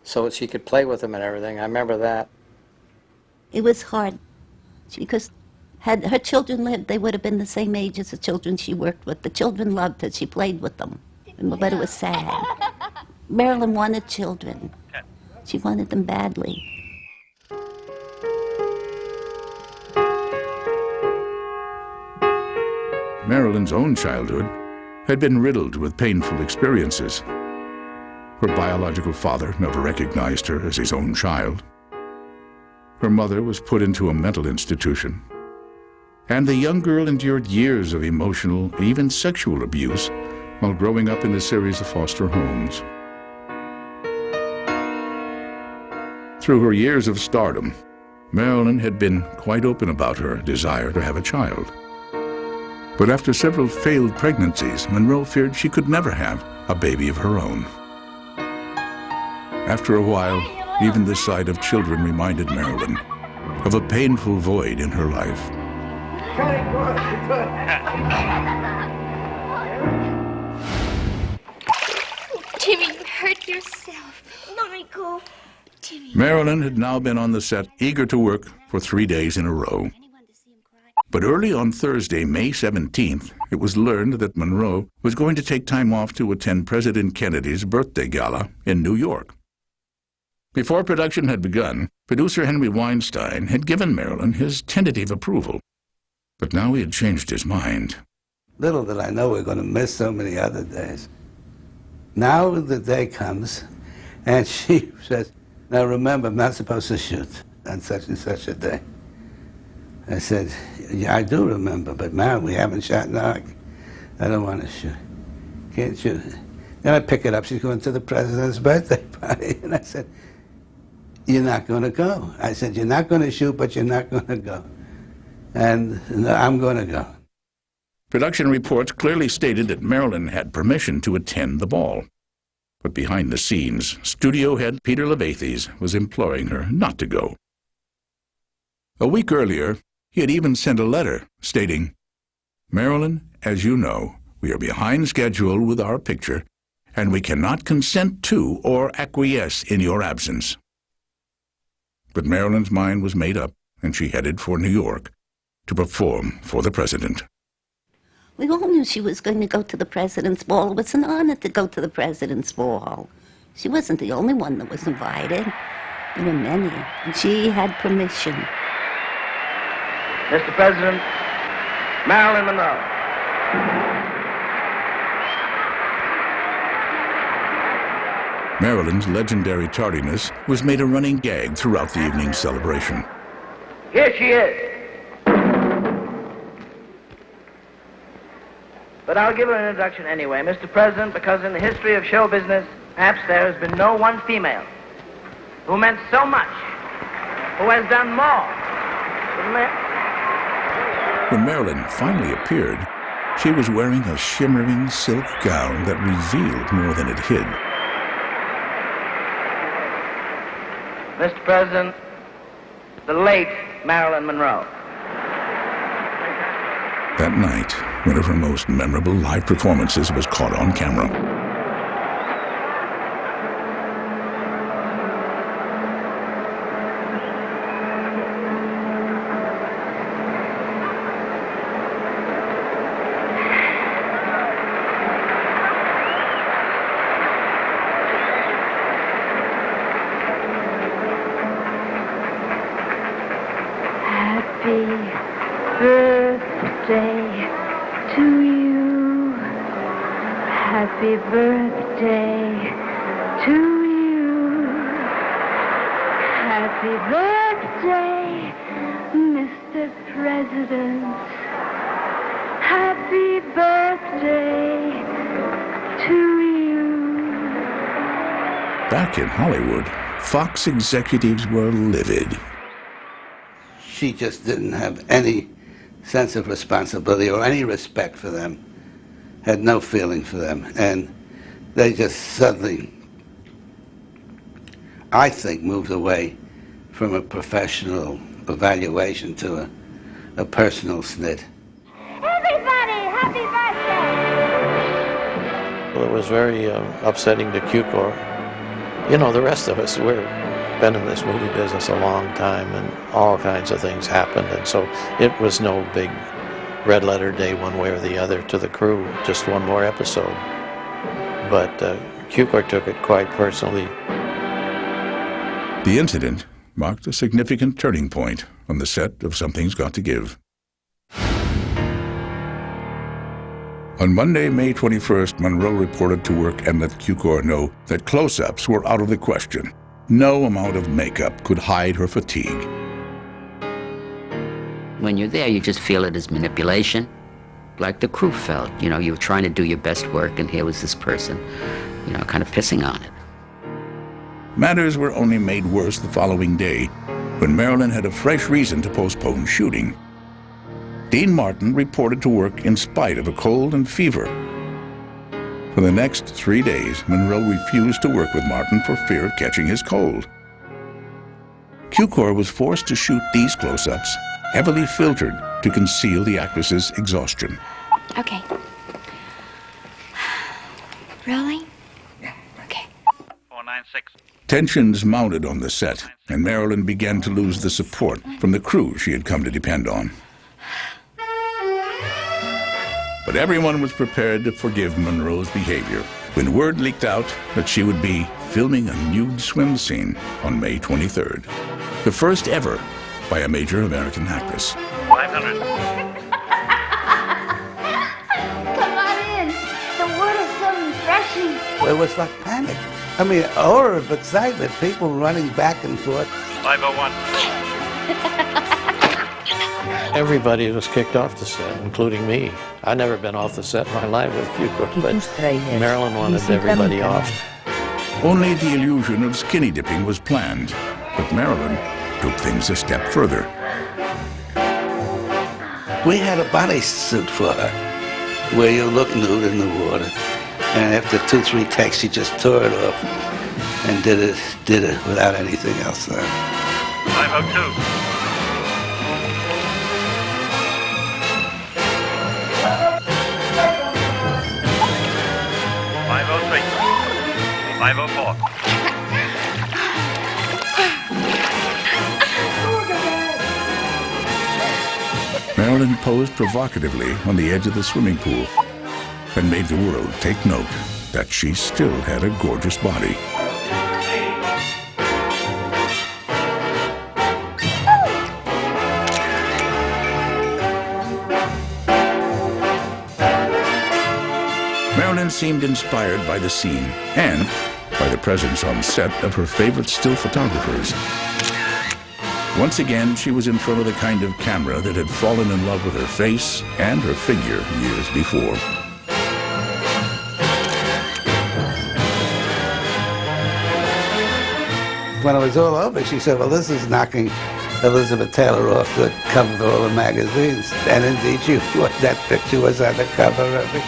so that she could play with them and everything. I remember that. It was hard because had her children lived, they would have been the same age as the children she worked with. The children loved her. She played with them, but it was sad. Marilyn wanted children. She wanted them badly. Marilyn's own childhood had been riddled with painful experiences. Her biological father never recognized her as his own child. Her mother was put into a mental institution. And the young girl endured years of emotional, even sexual abuse while growing up in a series of foster homes. Through her years of stardom, Marilyn had been quite open about her desire to have a child. But after several failed pregnancies, Monroe feared she could never have a baby of her own. After a while, even the sight of children reminded Marilyn of a painful void in her life. Timmy, you hurt yourself. Michael. Marilyn had now been on the set, eager to work for 3 days in a row. But early on Thursday, May 17th, it was learned that Monroe was going to take time off to attend President Kennedy's birthday gala in New York. Before production had begun, producer Henry Weinstein had given Marilyn his tentative approval. But now he had changed his mind. Little did I know we were going to miss so many other days. Now the day comes, and she says, now remember, I'm not supposed to shoot on such and such a day. I said, yeah, I do remember, but man, we haven't shot an arc. I don't want to shoot. Can't shoot. Then I pick it up. She's going to the president's birthday party. And I said, you're not going to go. I said, you're not going to shoot, but you're not going to go. And no, I'm going to go. Production reports clearly stated that Marilyn had permission to attend the ball. But behind the scenes, studio head Peter Levathes was imploring her not to go. A week earlier, he had even sent a letter stating, Marilyn, as you know, we are behind schedule with our picture, and we cannot consent to or acquiesce in your absence. But Marilyn's mind was made up, and she headed for New York to perform for the president. We all knew she was going to go to the president's ball. It was an honor to go to the president's ball. She wasn't the only one that was invited. There were many, and she had permission. Mr. President, Marilyn Monroe. Marilyn's legendary tardiness was made a running gag throughout the evening's celebration. Here she is. But I'll give her an introduction anyway, Mr. President, because in the history of show business, perhaps there has been no one female who meant so much, who has done more. When Marilyn finally appeared, she was wearing a shimmering silk gown that revealed more than it hid. Mr. President, the late Marilyn Monroe. That night, one of her most memorable live performances was caught on camera. Happy birthday to you. Happy birthday to you. Happy birthday, Mr. President. Happy birthday. back in Hollywood, Fox executives were livid. She just didn't have any sense of responsibility or any respect for them, had no feeling for them, and they just suddenly, I think, moved away from a professional evaluation to a personal snit. Everybody, happy birthday! Well, it was very upsetting to Cukor. You know, the rest of us, we've been in this movie business a long time, and all kinds of things happened, and so it was no big red letter day one way or the other to the crew, just one more episode. But Cukor took it quite personally. The incident marked a significant turning point on the set of Something's Got to Give. On Monday, May 21st, Monroe reported to work and let Cukor know that close-ups were out of the question. No amount of makeup could hide her fatigue. When you're there, you just feel it as manipulation, like the crew felt. You know, you were trying to do your best work, and here was this person, you know, kind of pissing on it. Matters were only made worse the following day, when Marilyn had a fresh reason to postpone shooting. Dean Martin reported to work in spite of a cold and fever. For the next 3 days, Monroe refused to work with Martin for fear of catching his cold. Cukor was forced to shoot these close-ups, heavily filtered to conceal the actress's exhaustion. Okay. Rolling? Yeah. Okay. 496. Tensions mounted on the set, and Marilyn began to lose the support from the crew she had come to depend on. But everyone was prepared to forgive Monroe's behavior when word leaked out that she would be filming a nude swim scene on May 23rd. The first ever by a major American actress. 500. Come on in. The water's so refreshing. It was like panic. I mean, an aura of excitement, people running back and forth. 501. Everybody was kicked off the set, including me. I'd never been off the set in my life with Cukor, but Marilyn wanted everybody off. Only the illusion of skinny dipping was planned, but Marilyn took things a step further. We had a bodysuit for her, where you look nude in the water. And after 2-3 takes, she just tore it off and did it without anything else there. 502. 503. 504. Marilyn posed provocatively on the edge of the swimming pool and made the world take note that she still had a gorgeous body. Marilyn seemed inspired by the scene and by the presence on set of her favorite still photographers. Once again, she was in front of the kind of camera that had fallen in love with her face and her figure years before. When it was all over, she said, well, this is knocking Elizabeth Taylor off the cover of all the magazines. And indeed, that picture was on the cover of every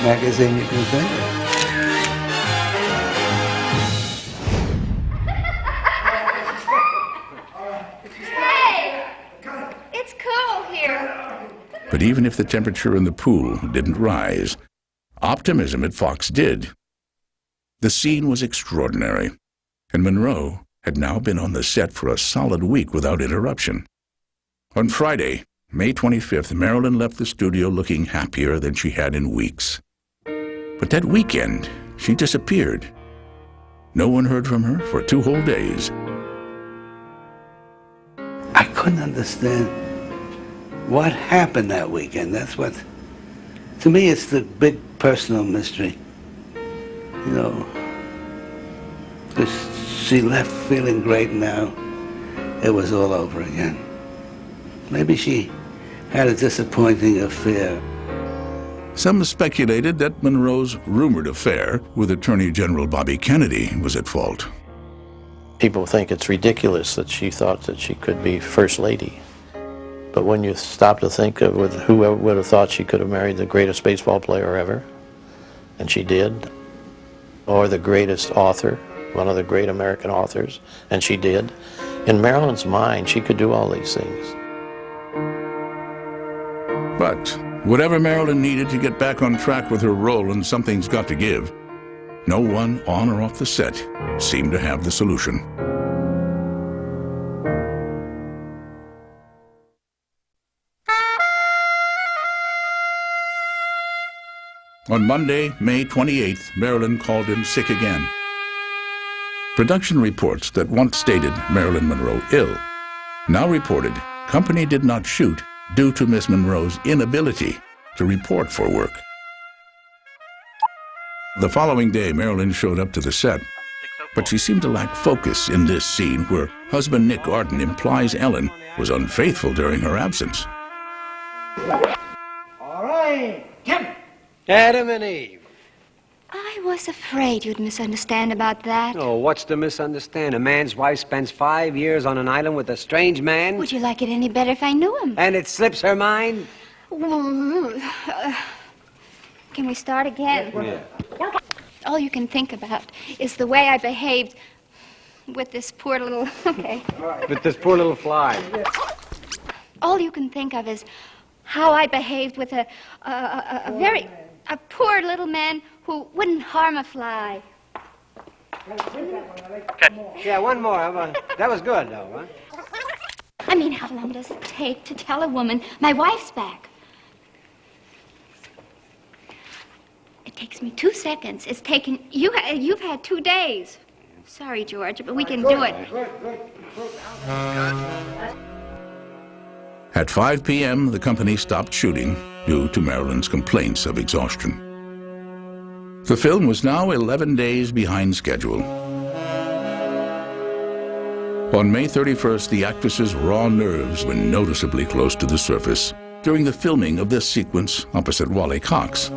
magazine you can think of. It's cool here. But even if the temperature in the pool didn't rise, optimism at Fox did. The scene was extraordinary, and Monroe had now been on the set for a solid week without interruption. On Friday, May 25th, Marilyn left the studio looking happier than she had in weeks. But that weekend, she disappeared. No one heard from her for 2 whole days. I couldn't understand what happened that weekend. That's what, to me, it's the big personal mystery. You know, because she left feeling great, and now it was all over again. Maybe she had a disappointing affair. Some speculated that Monroe's rumored affair with Attorney General Bobby Kennedy was at fault. People think it's ridiculous that she thought that she could be First Lady. But when you stop to think of whoever would have thought she could have married the greatest baseball player ever, and she did, or the greatest author, one of the great American authors, and she did. In Marilyn's mind, she could do all these things. But whatever Marilyn needed to get back on track with her role in Something's Got to Give, no one on or off the set seemed to have the solution. On Monday, May 28th, Marilyn called in sick again. Production reports that once stated Marilyn Monroe ill now reported company did not shoot due to Miss Monroe's inability to report for work. The following day, Marilyn showed up to the set, but she seemed to lack focus in this scene where husband Nick Arden implies Ellen was unfaithful during her absence. All right, Kim. Adam and Eve. I was afraid you'd misunderstand about that. Oh, what's to misunderstand? A man's wife spends 5 years on an island with a strange man. Would you like it any better if I knew him? And it slips her mind? Can we start again? Yeah. All you can think about is the way I behaved with this poor little... Okay. With this poor little fly. All you can think of is how I behaved with a poor little man who wouldn't harm a fly. Yeah, one more. That was good, though, huh? I mean, how long does it take to tell a woman my wife's back? It takes me 2 seconds. It's taken... You've had 2 days. Sorry, George, but we can do it. At 5 p.m., the company stopped shooting due to Marilyn's complaints of exhaustion. The film was now 11 days behind schedule. On May 31st, the actress's raw nerves were noticeably close to the surface during the filming of this sequence opposite Wally Cox.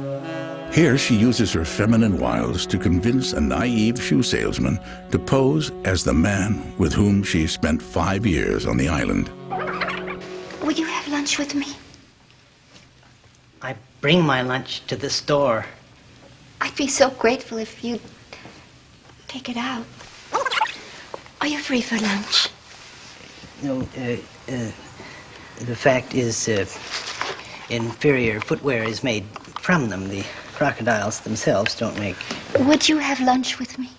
Here she uses her feminine wiles to convince a naive shoe salesman to pose as the man with whom she spent 5 years on the island. Will you have lunch with me? I bring my lunch to the store. I'd be so grateful if you'd take it out. Are you free for lunch? No, the fact is, inferior footwear is made from them. The crocodiles themselves don't make. Would you have lunch with me?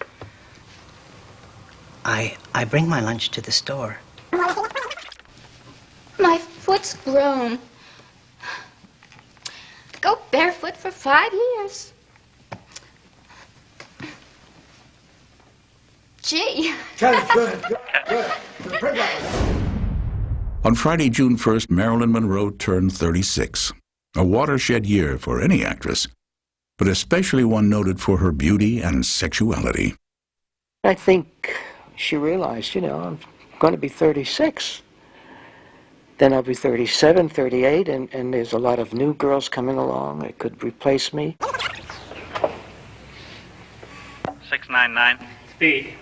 I bring my lunch to the store. My foot's grown. Go barefoot for 5 years. Gee. Good. On Friday, June 1st, Marilyn Monroe turned 36, a watershed year for any actress, but especially one noted for her beauty and sexuality. I think she realized, I'm going to be 36. Then I'll be 37, 38, and there's a lot of new girls coming along that could replace me. 699. Speed.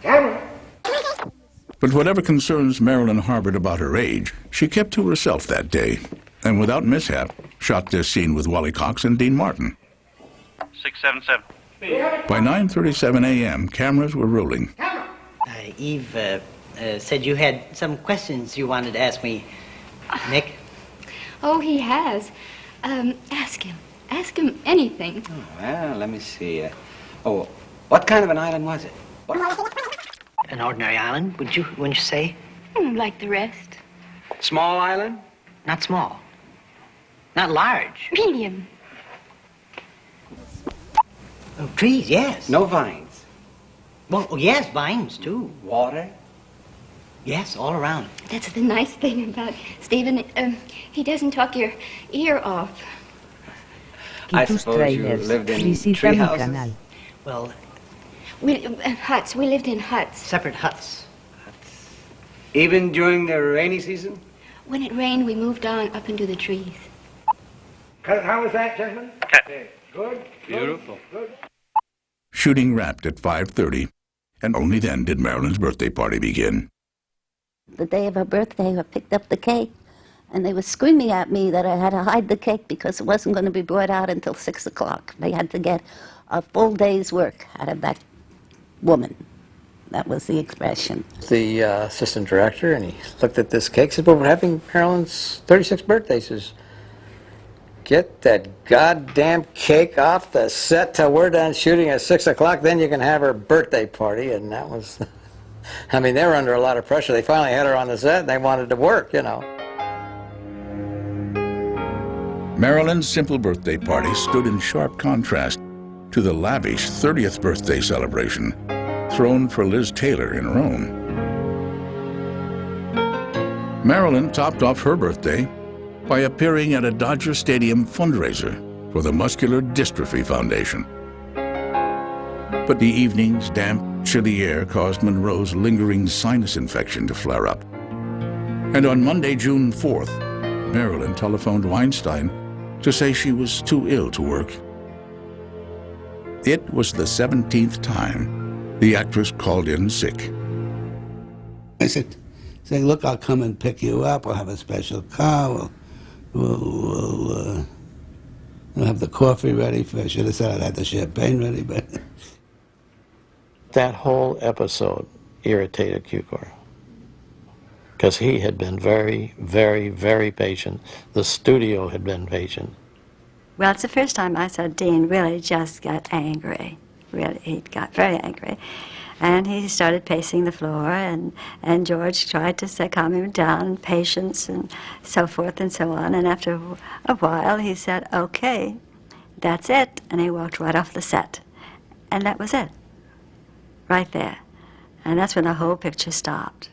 But whatever concerns Marilyn harbored about her age, she kept to herself that day, and without mishap, shot this scene with Wally Cox and Dean Martin. 677. By 9:37 a.m., cameras were rolling. Eve said you had some questions you wanted to ask me. Nick? Oh, he has. Ask him. Ask him anything. Oh, well, let me see. What kind of an island was it? An ordinary island, wouldn't you say? Like the rest. Small island? Not small. Not large. Medium. Oh, trees, yes. No vines. Well, yes, vines, too. Water? Yes, all around. That's the nice thing about Stephen. He doesn't talk your ear off. I suppose you lived in tree houses? Well, huts. We lived in huts. Separate huts. Even during the rainy season? When it rained, we moved on up into the trees. How was that, gentlemen? Okay. Good. Beautiful. Good. Shooting wrapped at 5:30, and only then did Marilyn's birthday party begin. The day of her birthday, I picked up the cake, and they were screaming at me that I had to hide the cake because it wasn't going to be brought out until 6 o'clock. They had to get a full day's work out of that woman. That was the expression. The assistant director, and he looked at this cake, said, well, we're having Marilyn's 36th birthday. He says, get that goddamn cake off the set till we're done shooting at 6 o'clock, then you can have her birthday party. And that was, I mean, they were under a lot of pressure. They finally had her on the set, and they wanted to work, you know. Marilyn's simple birthday party stood in sharp contrast to the lavish 30th birthday celebration thrown for Liz Taylor in Rome. Marilyn topped off her birthday by appearing at a Dodger Stadium fundraiser for the Muscular Dystrophy Foundation. But the evening's damp, chilly air caused Monroe's lingering sinus infection to flare up. And on Monday, June 4th, Marilyn telephoned Weinstein to say she was too ill to work. It was the 17th time the actress called in sick. I said, look, I'll come and pick you up. We'll have a special car. We'll have the coffee ready. I should have said I'd had the champagne ready, but... That whole episode irritated Cukor, because he had been very, very, very patient. The studio had been patient. Well, it's the first time I saw Dean really just got angry. Really, he got very angry. And he started pacing the floor, and George tried to calm him down, patience, and so forth and so on. And after a while, he said, okay, that's it. And he walked right off the set. And that was it, right there. And that's when the whole picture stopped.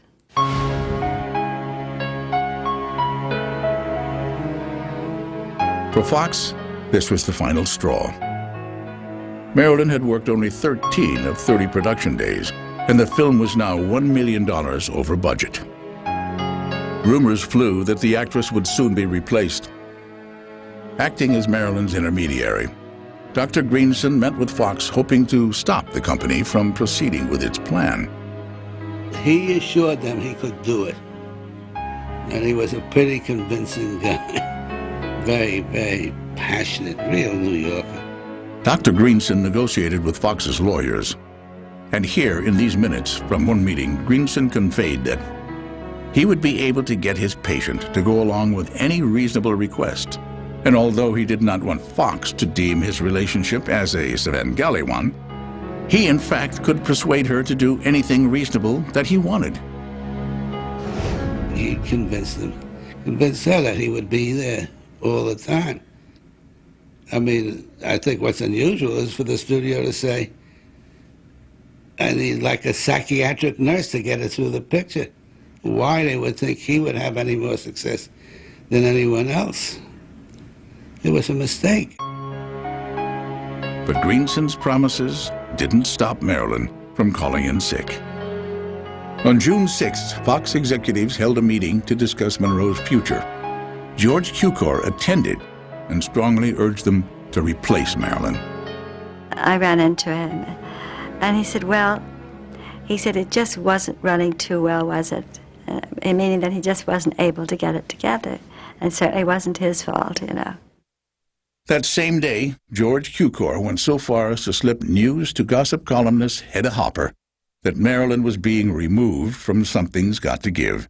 For Fox, this was the final straw. Marilyn had worked only 13 of 30 production days, and the film was now $1 million over budget. Rumors flew that the actress would soon be replaced. Acting as Marilyn's intermediary, Dr. Greenson met with Fox hoping to stop the company from proceeding with its plan. He assured them he could do it, and he was a pretty convincing guy. Very, very passionate, real New Yorker. Dr. Greenson negotiated with Fox's lawyers, and here in these minutes from one meeting, Greenson conveyed that he would be able to get his patient to go along with any reasonable request, and although he did not want Fox to deem his relationship as a Svengali one, he in fact could persuade her to do anything reasonable that he wanted. He convinced her that he would be there all the time. I mean, I think what's unusual is for the studio to say, I need like a psychiatric nurse to get her through the picture. Why they would think he would have any more success than anyone else. It was a mistake. But Greenson's promises didn't stop Marilyn from calling in sick. On June 6th, Fox executives held a meeting to discuss Monroe's future. George Cukor attended and strongly urged them to replace Marilyn. I ran into him, and he said, well, it just wasn't running too well, was it? Meaning that he just wasn't able to get it together, and certainly wasn't his fault, you know. That same day, George Cukor went so far as to slip news to gossip columnist Hedda Hopper that Marilyn was being removed from Something's Got to Give,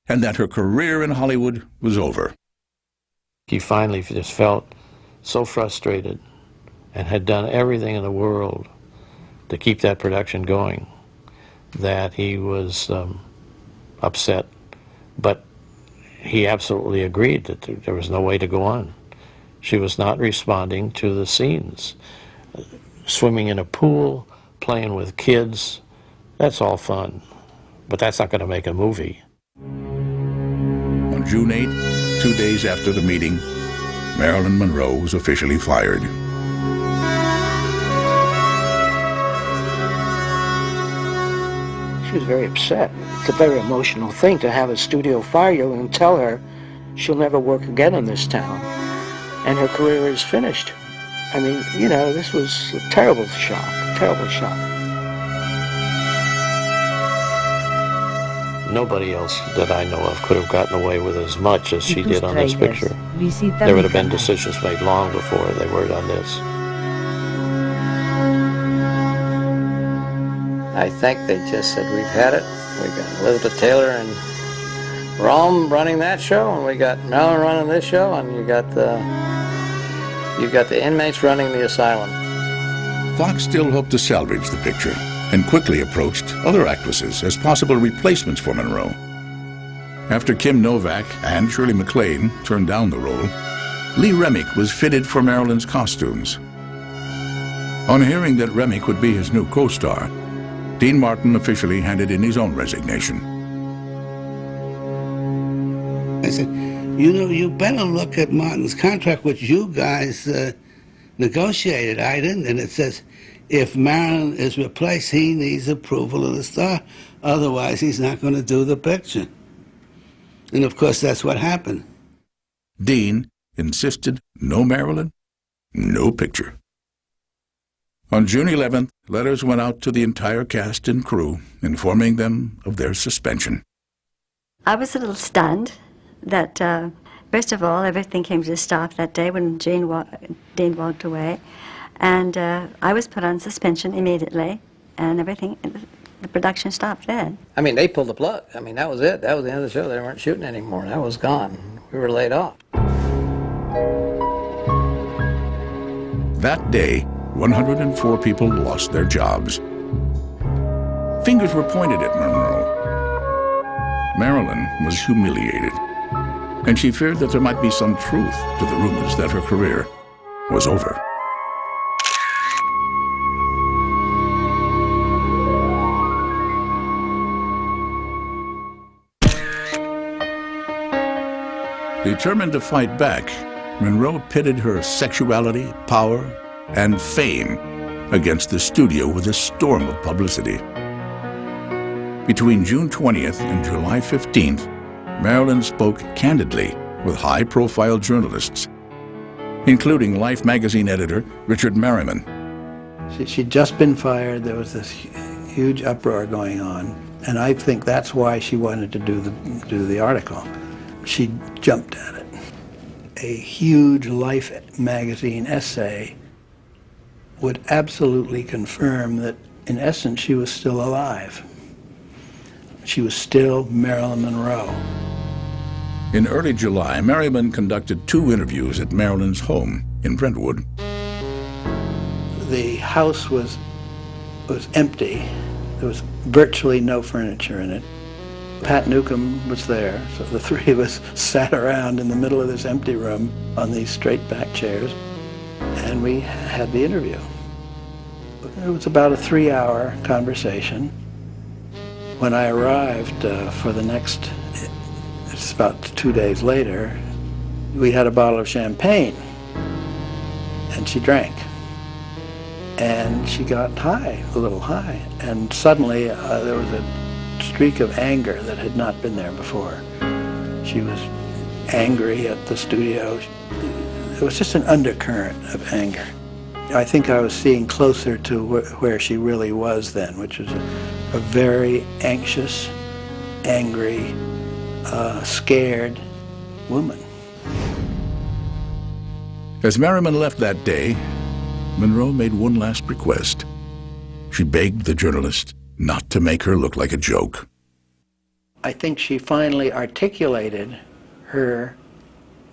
and that her career in Hollywood was over. He finally just felt so frustrated and had done everything in the world to keep that production going that he was upset. But he absolutely agreed that there was no way to go on. She was not responding to the scenes. Swimming in a pool, playing with kids, that's all fun. But that's not going to make a movie. On June 8th, 2 days after the meeting, Marilyn Monroe was officially fired. She was very upset. It's a very emotional thing to have a studio fire you and tell her she'll never work again in this town, and her career is finished. I mean, you know, this was a terrible shock, terrible shock. nobody else that I know of could have gotten away with as much as she did on this picture. There would have been decisions made long before they were on this. I think they just said, we've had it. We got Elizabeth Taylor and Rome running that show, and we got Marilyn running this show, and you got the inmates running the asylum. Fox still hoped to salvage the picture and quickly approached other actresses as possible replacements for Monroe. After Kim Novak and Shirley MacLaine turned down the role, Lee Remick was fitted for Marilyn's costumes. On hearing that Remick would be his new co-star, Dean Martin officially handed in his own resignation. I said, you know, you better look at Martin's contract, which you guys negotiated. I didn't. And it says, if Marilyn is replaced, he needs approval of the star. Otherwise, he's not going to do the picture. And of course, that's what happened. Dean insisted no Marilyn, no picture. On June 11th, letters went out to the entire cast and crew, informing them of their suspension. I was a little stunned that, first of all, everything came to a stop that day when Dean walked away. And I was put on suspension immediately, and everything, the production stopped then. I mean, they pulled the plug. I mean, that was it. That was the end of the show. They weren't shooting anymore. That was gone. We were laid off. That day, 104 people lost their jobs. Fingers were pointed at Monroe. Marilyn was humiliated, and she feared that there might be some truth to the rumors that her career was over. Determined to fight back, Monroe pitted her sexuality, power, and fame against the studio with a storm of publicity. Between June 20th and July 15th, Marilyn spoke candidly with high-profile journalists, including Life magazine editor Richard Merriman. She'd just been fired. There was this huge uproar going on, and I think that's why she wanted to do the article. She jumped at it. A huge Life magazine essay would absolutely confirm that, in essence, she was still alive. She was still Marilyn Monroe. In early July, Merriman conducted 2 interviews at Marilyn's home in Brentwood. The house was empty. There was virtually no furniture in it. Pat Newcomb was there, so the 3 of us sat around in the middle of this empty room on these straight back chairs, and we had the interview. It was about a 3-hour conversation. When I arrived for the next, it's about 2 days later, we had a bottle of champagne, and she drank. And she got high, a little high, and suddenly there was a streak of anger that had not been there before. She was angry at the studio. It was just an undercurrent of anger. I think I was seeing closer to where she really was then, which was a very anxious, angry, scared woman. As Merriman left that day, Monroe made one last request. She begged the journalist not to make her look like a joke. I think she finally articulated her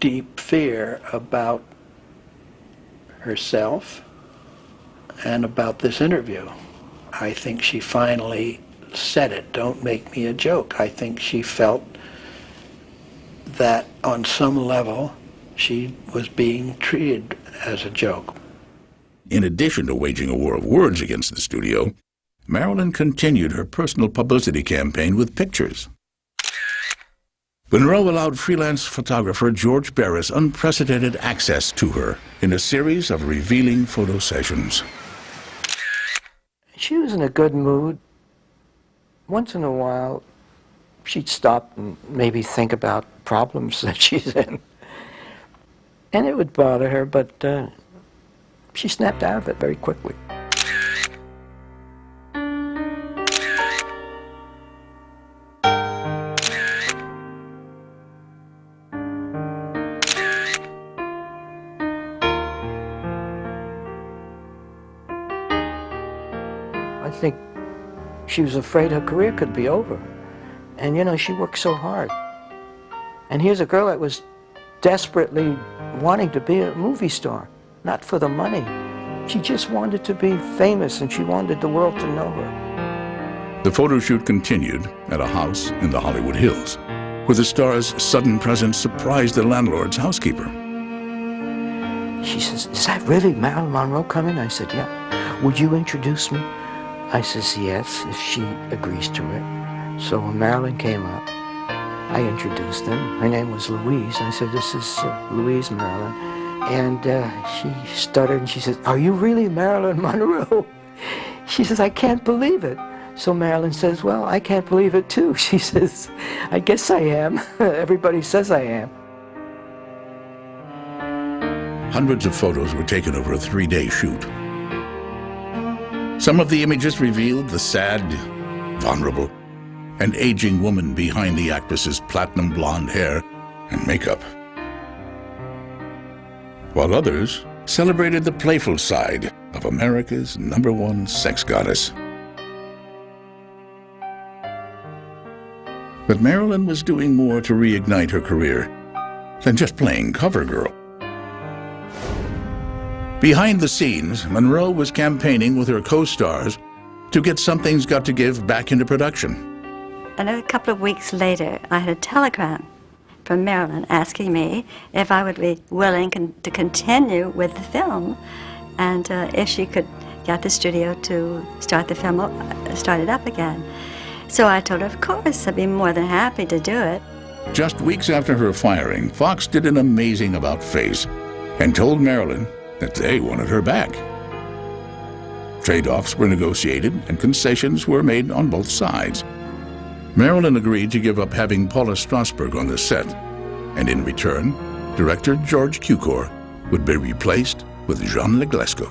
deep fear about herself and about this interview. I think she finally said it, don't make me a joke. I think she felt that on some level she was being treated as a joke. In addition to waging a war of words against the studio, Marilyn continued her personal publicity campaign with pictures. Monroe allowed freelance photographer George Barris unprecedented access to her in a series of revealing photo sessions. She was in a good mood. Once in a while, she'd stop and maybe think about problems that she's in. And it would bother her, but she snapped out of it very quickly. think she was afraid her career could be over. And you know, she worked so hard. And here's a girl that was desperately wanting to be a movie star, not for the money. She just wanted to be famous, and she wanted the world to know her. The photo shoot continued at a house in the Hollywood Hills, where the star's sudden presence surprised the landlord's housekeeper. She says, "Is that really Marilyn Monroe coming?" I said, "Yeah." "Would you introduce me?" I says, "Yes, if she agrees to it." So when Marilyn came up, I introduced them. Her name was Louise. I said, "This is Louise Marilyn." And she stuttered and she said, "Are you really Marilyn Monroe?" She says, "I can't believe it." So Marilyn says, "Well, I can't believe it too." She says, "I guess I am. Everybody says I am." Hundreds of photos were taken over a 3-day shoot. Some of the images revealed the sad, vulnerable, and aging woman behind the actress's platinum blonde hair and makeup, while others celebrated the playful side of America's #1 sex goddess. But Marilyn was doing more to reignite her career than just playing cover girl. Behind the scenes, Monroe was campaigning with her co-stars to get Something's Got to Give back into production. And a couple of weeks later, I had a telegram from Marilyn asking me if I would be willing to continue with the film, and if she could get the studio to start the film, start it up again. So I told her, of course, I'd be more than happy to do it. Just weeks after her firing, Fox did an amazing about-face and told Marilyn that they wanted her back. Trade-offs were negotiated and concessions were made on both sides. Marilyn agreed to give up having Paula Strasberg on the set, and in return, director George Cukor would be replaced with Jean Leglesco.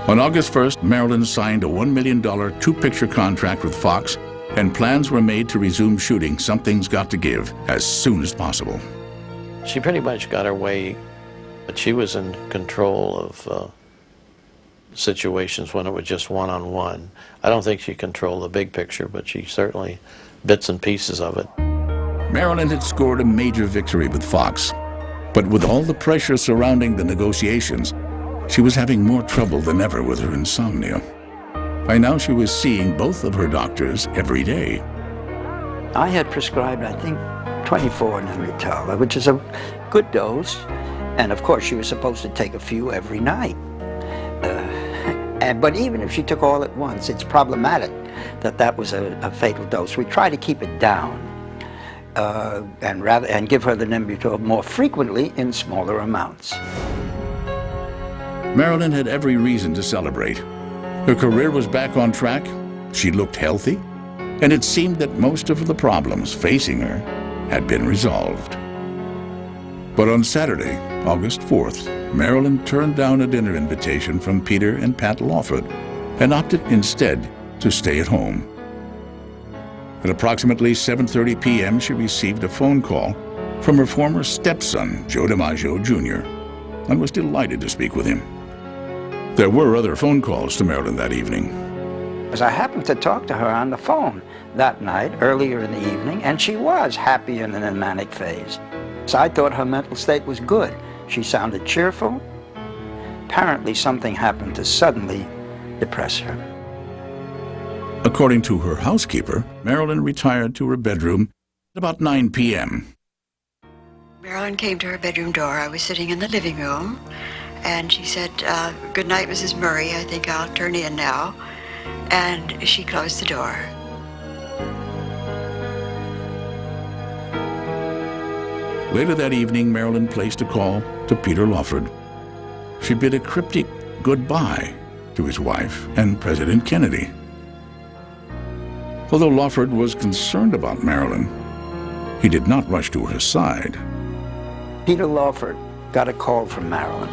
On August 1st, Marilyn signed a $1 million 2-picture contract with Fox, and plans were made to resume shooting Something's Got to Give as soon as possible. She pretty much got her way, but she was in control of situations when it was just one-on-one. I don't think she controlled the big picture, but she certainly bits and pieces of it. Marilyn had scored a major victory with Fox, but with all the pressure surrounding the negotiations, she was having more trouble than ever with her insomnia. By now, she was seeing both of her doctors every day. I had prescribed, I think, 24 Nembutal, which is a good dose. And of course, she was supposed to take a few every night. But even if she took all at once, it's problematic that that was a fatal dose. We try to keep it down and give her the Nembutal more frequently in smaller amounts. Marilyn had every reason to celebrate. Her career was back on track, she looked healthy, and it seemed that most of the problems facing her had been resolved. But on Saturday, August 4th, Marilyn turned down a dinner invitation from Peter and Pat Lawford and opted instead to stay at home. At approximately 7:30 p.m., she received a phone call from her former stepson, Joe DiMaggio Jr., and was delighted to speak with him. There were other phone calls to Marilyn that evening. As I happened to talk to her on the phone that night, earlier in the evening, and she was happy and in a manic phase. So I thought her mental state was good. She sounded cheerful. Apparently something happened to suddenly depress her. According to her housekeeper, Marilyn retired to her bedroom at about 9 p.m. Marilyn came to her bedroom door. I was sitting in the living room, and she said, "Good night, Mrs. Murray. I think I'll turn in now." And she closed the door. Later that evening, Marilyn placed a call to Peter Lawford. She bid a cryptic goodbye to his wife and President Kennedy. Although Lawford was concerned about Marilyn, he did not rush to her side. Peter Lawford got a call from Marilyn,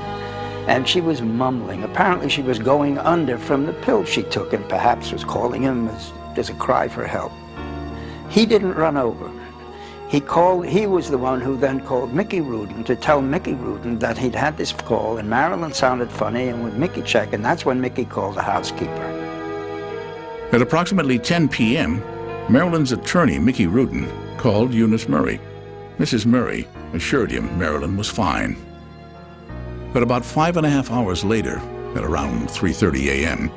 and she was mumbling. Apparently she was going under from the pill she took, and perhaps was calling him as a cry for help. He didn't run over. He was the one who then called Mickey Rudin to tell Mickey Rudin that he'd had this call, and Marilyn sounded funny, and would Mickey check, and that's when Mickey called the housekeeper. At approximately 10 p.m., Marilyn's attorney, Mickey Rudin, called Eunice Murray. Mrs. Murray assured him Marilyn was fine. But about 5.5 hours later, at around 3:30 a.m.,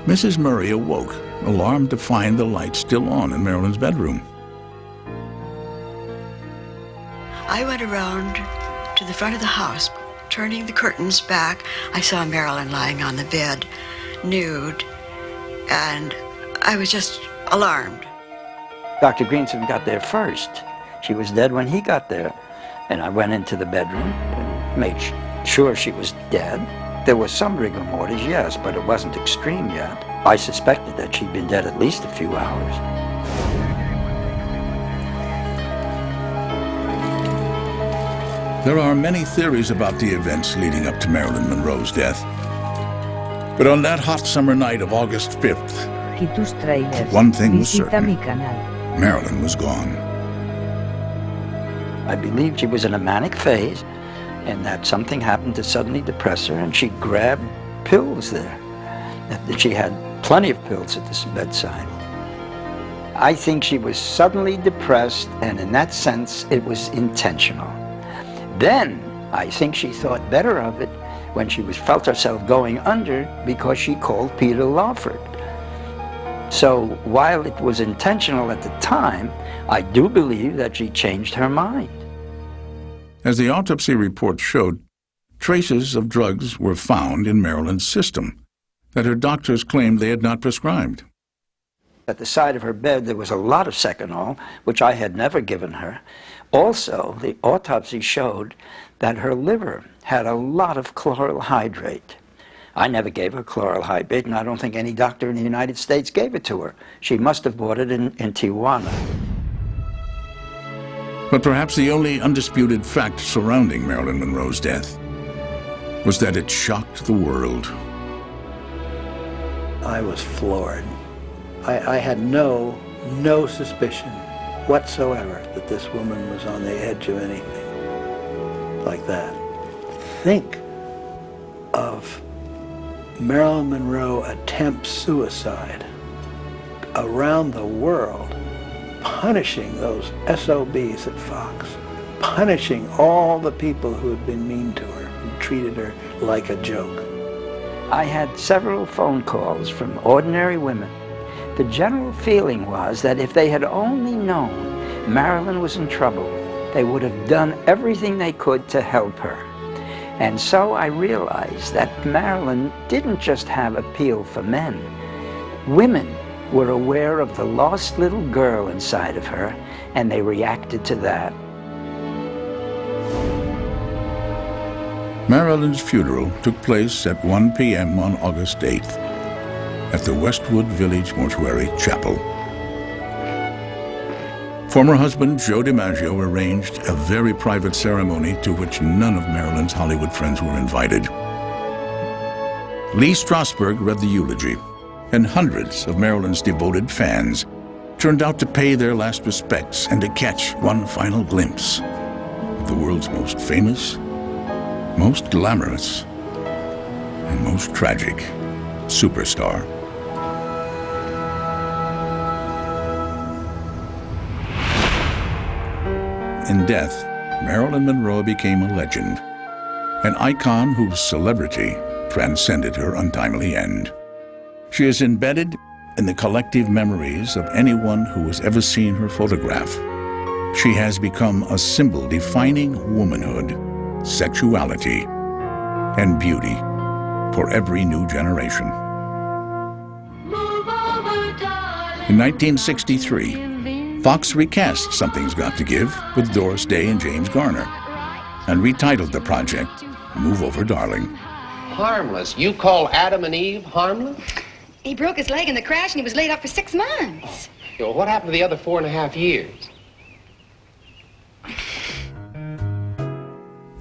Mrs. Murray awoke, alarmed to find the light still on in Marilyn's bedroom. I went around to the front of the house. Turning the curtains back, I saw Marilyn lying on the bed, nude, and I was just alarmed. Dr. Greenson got there first. She was dead when he got there. And I went into the bedroom and made sure she was dead. There was some rigor mortis, yes, but it wasn't extreme yet. I suspected that she'd been dead at least a few hours. There are many theories about the events leading up to Marilyn Monroe's death. But on that hot summer night of August 5th, one thing was certain. Marilyn was gone. I believed she was in a manic phase and that something happened to suddenly depress her, and she grabbed pills there. That she had plenty of pills at this bedside. I think she was suddenly depressed, and in that sense, it was intentional. Then, I think she thought better of it when she felt herself going under because she called Peter Lawford. So while it was intentional at the time, I do believe that she changed her mind. As the autopsy report showed, traces of drugs were found in Marilyn's system that her doctors claimed they had not prescribed. At the side of her bed, there was a lot of Seconal, which I had never given her. Also, the autopsy showed that her liver had a lot of chloral hydrate. I never gave her chloral hydrate, and I don't think any doctor in the United States gave it to her. She must have bought it in Tijuana. But perhaps the only undisputed fact surrounding Marilyn Monroe's death was that it shocked the world. I was floored. I had no suspicion whatsoever that this woman was on the edge of anything like that. Think of Marilyn Monroe attempts suicide around the world, punishing those SOBs at Fox, punishing all the people who had been mean to her, who treated her like a joke. I had several phone calls from ordinary women. The general feeling was that if they had only known Marilyn was in trouble, they would have done everything they could to help her. And so I realized that Marilyn didn't just have appeal for men. Women were aware of the lost little girl inside of her, and they reacted to that. Marilyn's funeral took place at 1 p.m. on August 8th at the Westwood Village Mortuary Chapel. Former husband Joe DiMaggio arranged a very private ceremony to which none of Marilyn's Hollywood friends were invited. Lee Strasberg read the eulogy, and hundreds of Marilyn's devoted fans turned out to pay their last respects and to catch one final glimpse of the world's most famous, most glamorous, and most tragic superstar. In death, Marilyn Monroe became a legend, an icon whose celebrity transcended her untimely end. She is embedded in the collective memories of anyone who has ever seen her photograph. She has become a symbol defining womanhood, sexuality, and beauty for every new generation. In 1963, Fox recast Something's Got to Give with Doris Day and James Garner and retitled the project Move Over Darling. Harmless? You call Adam and Eve harmless? He broke his leg in the crash and he was laid up for 6 months. Yo, what happened to the other 4.5 years?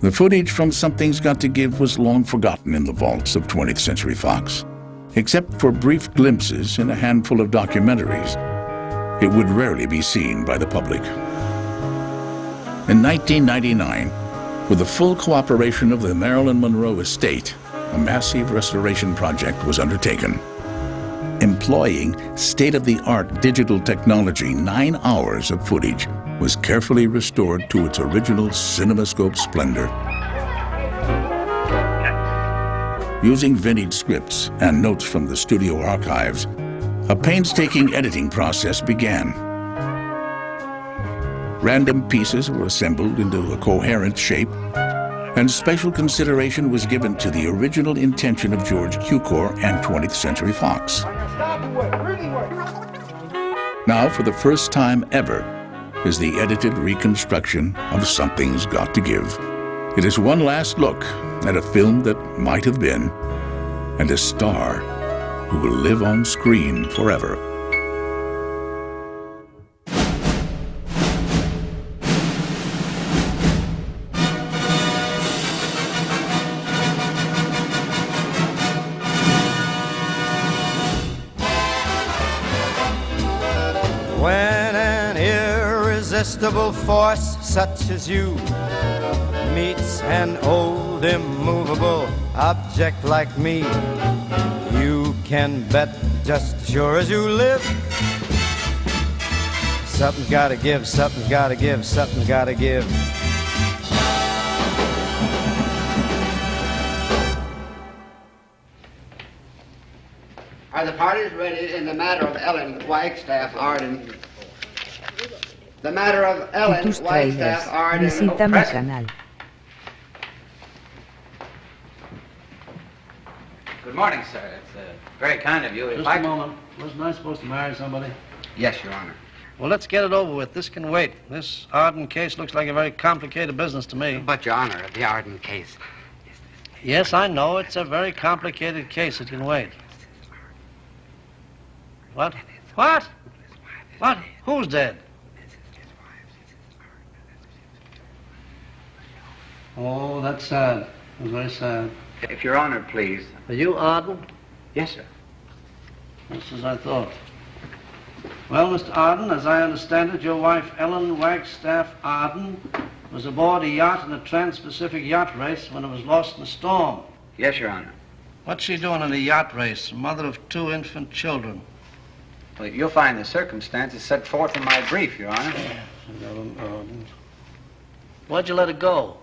The footage from Something's Got to Give was long forgotten in the vaults of 20th Century Fox, except for brief glimpses in a handful of documentaries. It would rarely be seen by the public. In 1999, with the full cooperation of the Marilyn Monroe estate, a massive restoration project was undertaken. employing state-of-the-art digital technology, 9 hours of footage was carefully restored to its original CinemaScope splendor. Using vintage scripts and notes from the studio archives, a painstaking editing process began. Random pieces were assembled into a coherent shape, and special consideration was given to the original intention of George Cukor and 20th Century Fox. Now, for the first time ever, is the edited reconstruction of Something's Got to Give. It is one last look at a film that might have been, and a star who will live on screen forever. When an irresistible force such as you meets an old immovable object like me, you can bet just as sure as you live, something's gotta give, something's gotta give, something's gotta give. Are the parties ready in the matter of Ellen Wagstaff Arden? The matter of Ellen Wagstaff Arden. Visita mi canal. Good morning, sir. It's very kind of you. Just a moment. Wasn't I supposed to marry somebody? Yes, Your Honor. Well, let's get it over with. This can wait. This Arden case looks like a very complicated business to me. But, Your Honor, the Arden case. Yes, I know. It's a very complicated case. It can wait. What? What? What? Who's dead? Oh, that's sad. That's very sad. If Your Honor, please. Are you Arden? Yes, sir. Just as I thought. Well, Mr. Arden, as I understand it, your wife, Ellen Wagstaff Arden, was aboard a yacht in a trans-Pacific yacht race when it was lost in a storm. Yes, Your Honor. What's she doing in a yacht race? A mother of 2 infant children. Well, you'll find the circumstances set forth in my brief, Your Honor. Ellen Arden. Why'd you let her go?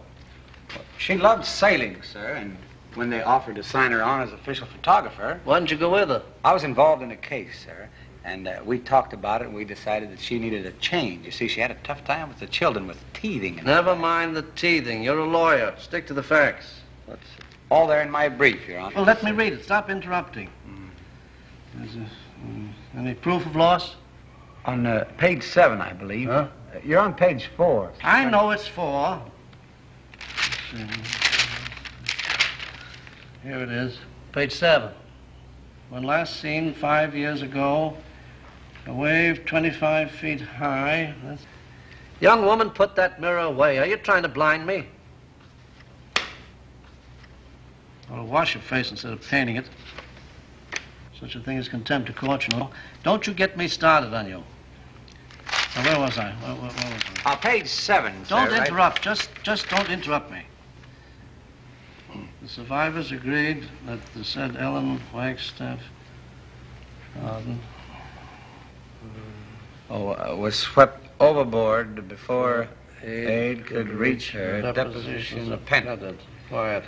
She loved sailing, sir, and when they offered to sign her on as official photographer... Why didn't you go with her? I was involved in a case, sir, and we talked about it, and we decided that she needed a change. You see, she had a tough time with the children, with teething. And Never mind the teething. You're a lawyer. Stick to the facts. That's all there in my brief, Your Honor. Well, let me read it. Stop interrupting. Any proof of loss? On page 7, I believe. Huh? You're on page 4. I know it's 4. Here it is, page 7. When last seen 5 years ago, a wave 25 feet high. Young woman, put that mirror away. Are you trying to blind me? Well, wash your face instead of painting it. Such a thing as contempt of court, you know. Don't you get me started on you. Now, where was I? Where was I? Page 7, sir. Don't interrupt. Just don't interrupt me. The survivors agreed that the said Ellen Wagstaff Arden was swept overboard before aid could reach her. Depositions appended. Quiet.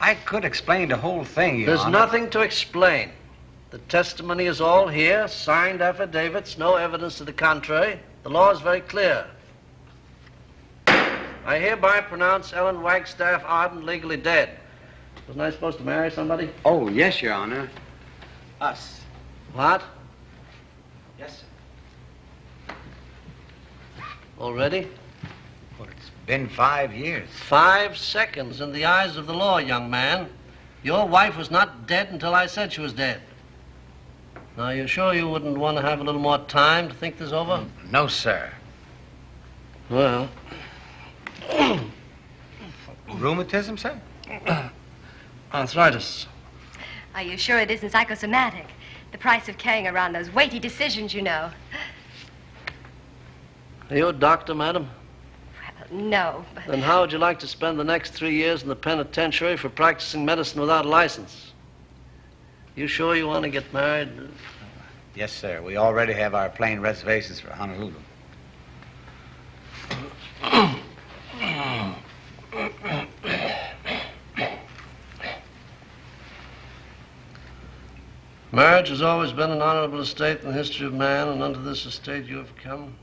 I could explain the whole thing, Your There's Honor. nothing to explain. The testimony is all here, signed affidavits, no evidence to the contrary. The law is very clear. I hereby pronounce Ellen Wagstaff Arden legally dead. Wasn't I supposed to marry somebody? Oh, yes, Your Honor. Us. What? Yes, sir. Already? Well, it's been 5 years. 5 seconds in the eyes of the law, young man. Your wife was not dead until I said she was dead. Now, you're sure you wouldn't want to have a little more time to think this over? No, sir. Well... Rheumatism, sir? Arthritis. Are you sure it isn't psychosomatic? The price of carrying around those weighty decisions, you know. Are you a doctor, madam? No, but... Then how would you like to spend the next 3 years in the penitentiary for practicing medicine without a license? You sure you want to get married? Yes, sir. We already have our plane reservations for Honolulu. Marriage has always been an honorable estate in the history of man, and unto this estate you have come.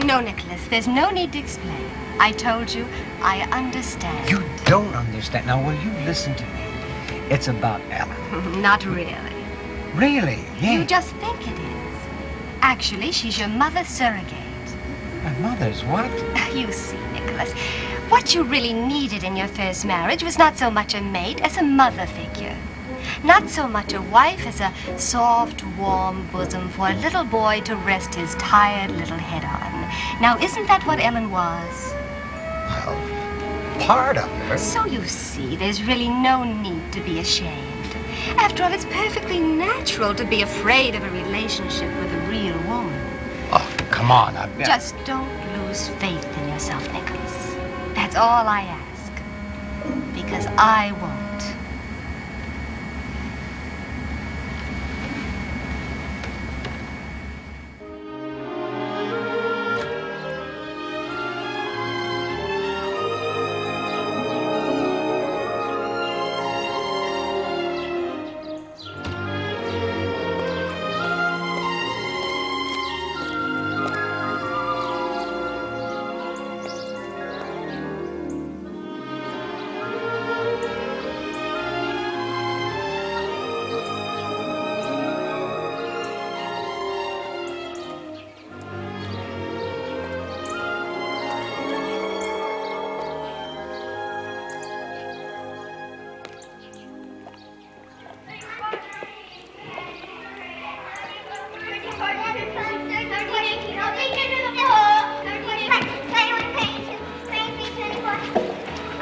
No, Nicholas, there's no need to explain. I told you, I understand. You don't understand. Now, will you listen to me? It's about Ellen. Not really. Really? Yeah. You just think it is. Actually, she's your mother's surrogate. My mother's what? You see, Nicholas, what you really needed in your first marriage was not so much a mate as a mother figure. Not so much a wife as a soft, warm bosom for a little boy to rest his tired little head on. Now, isn't that what Ellen was? Well, part of her. So you see, there's really no need to be ashamed. After all, it's perfectly natural to be afraid of a relationship with a real woman. Oh, come on. I've got... Just don't lose faith in yourself, Nicholas. That's all I ask. Because I won't.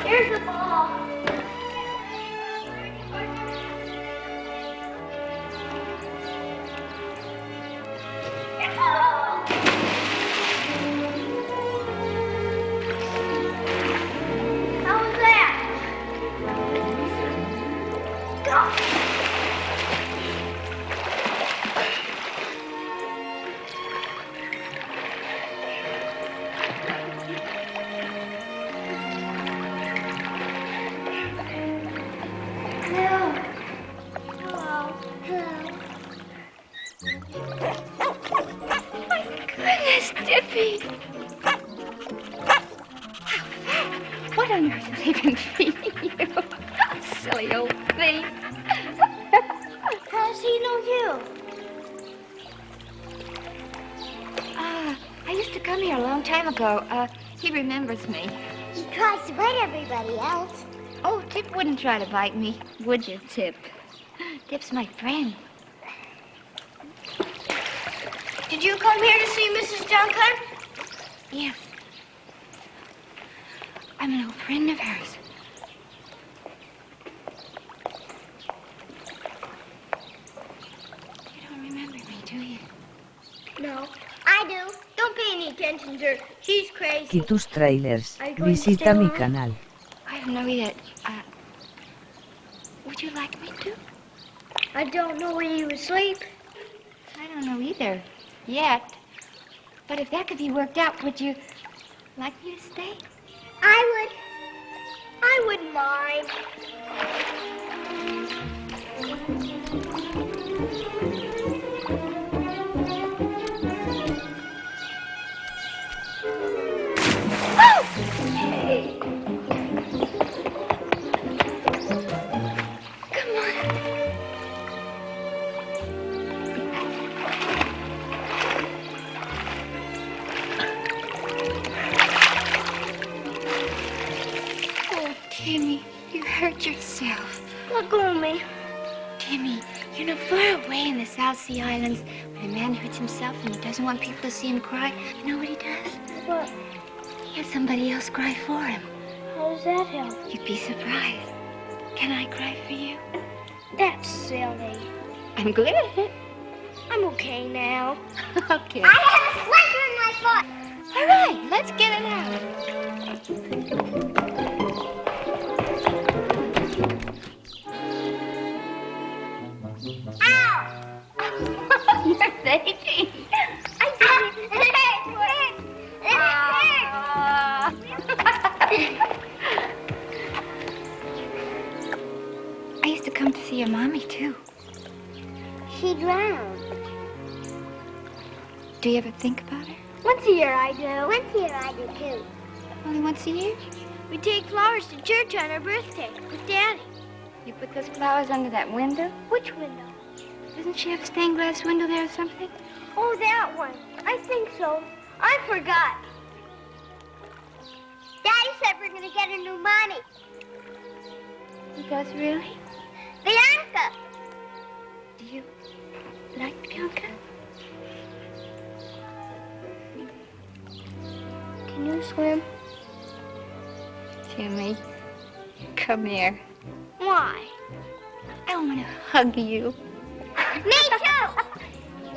Here's the ball. How was that? Go. Dippy! What on earth has he been feeding you? Silly old thing. How does he know you? I used to come here a long time ago. He remembers me. He tries to bite everybody else. Oh, Tip wouldn't try to bite me, would you, Tip? Tip's my friend. Did you come here to see Mrs. Duncan? Yes. I'm an old friend of hers. You don't remember me, do you? No, I do. Don't pay any attention to her. She's crazy. Y tus trailers. Visita mi canal. I don't know yet. Would you like me to? I don't know when you asleep. I don't know either. Yet. But if that could be worked out, would you like me to stay? I would. I wouldn't mind. Oh! Hey! Come on. Timmy, you hurt yourself. Look on me. Timmy, you know, far away in the South Sea Islands, when a man hurts himself and he doesn't want people to see him cry, you know what he does? What? He has somebody else cry for him. How does that help? You'd be surprised. Can I cry for you? That's silly. I'm glad. I'm okay now. Okay. I have a splinter in my foot. All right, let's get it out. Ow! You're thinking. I did it. It hurt. I used to come to see your mommy, too. She drowned. Do you ever think about her? Once a year I do. Once a year I do, too. Only once a year? We take flowers to church on her birthday with Daddy. You put those flowers under that window? Which window? Doesn't she have a stained glass window there or something? Oh, that one. I think so. I forgot. Daddy said we're going to get a new mommy. He does, really? Bianca. Do you like Bianca? Can you swim? Timmy, come here. Why? I want to hug you. Me too.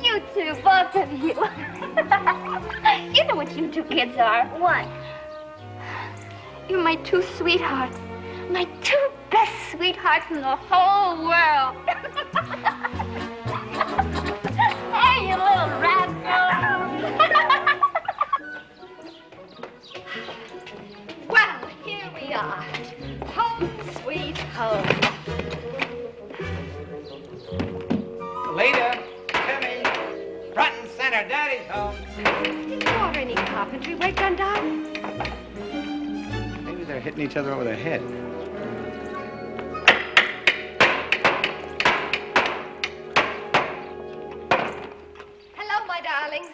You two, both of you. You know what you two kids are. What? You're my two sweethearts. My two best sweethearts in the whole world. Hey, you little rascal. Well, here we are. Home sweet home. Later, Timmy. Front and center, Daddy's home. Did you order any carpentry work done, darling? Maybe they're hitting each other over the head. Hello, my darlings.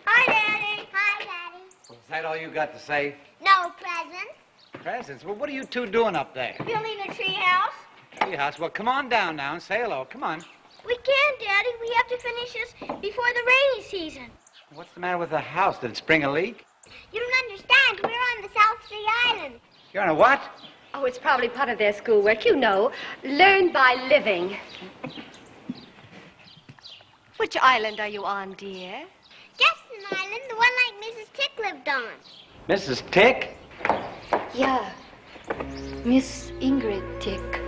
Hi, Daddy. Hi, Daddy. Is that all you got to say? No presents. Presents? Well, what are you two doing up there? Building a tree house. Treehouse. Well, come on down now and say hello. Come on. We can't, Daddy. We have to finish this before the rainy season. What's the matter with the house? Did it spring a leak? You don't understand. We're on the South Sea Island. You're on a what? Oh, it's probably part of their schoolwork. You know, learn by living. Which island are you on, dear? Gaston Island, the one like Mrs. Tick lived on. Mrs. Tick? Yeah. Miss Ingrid Tick.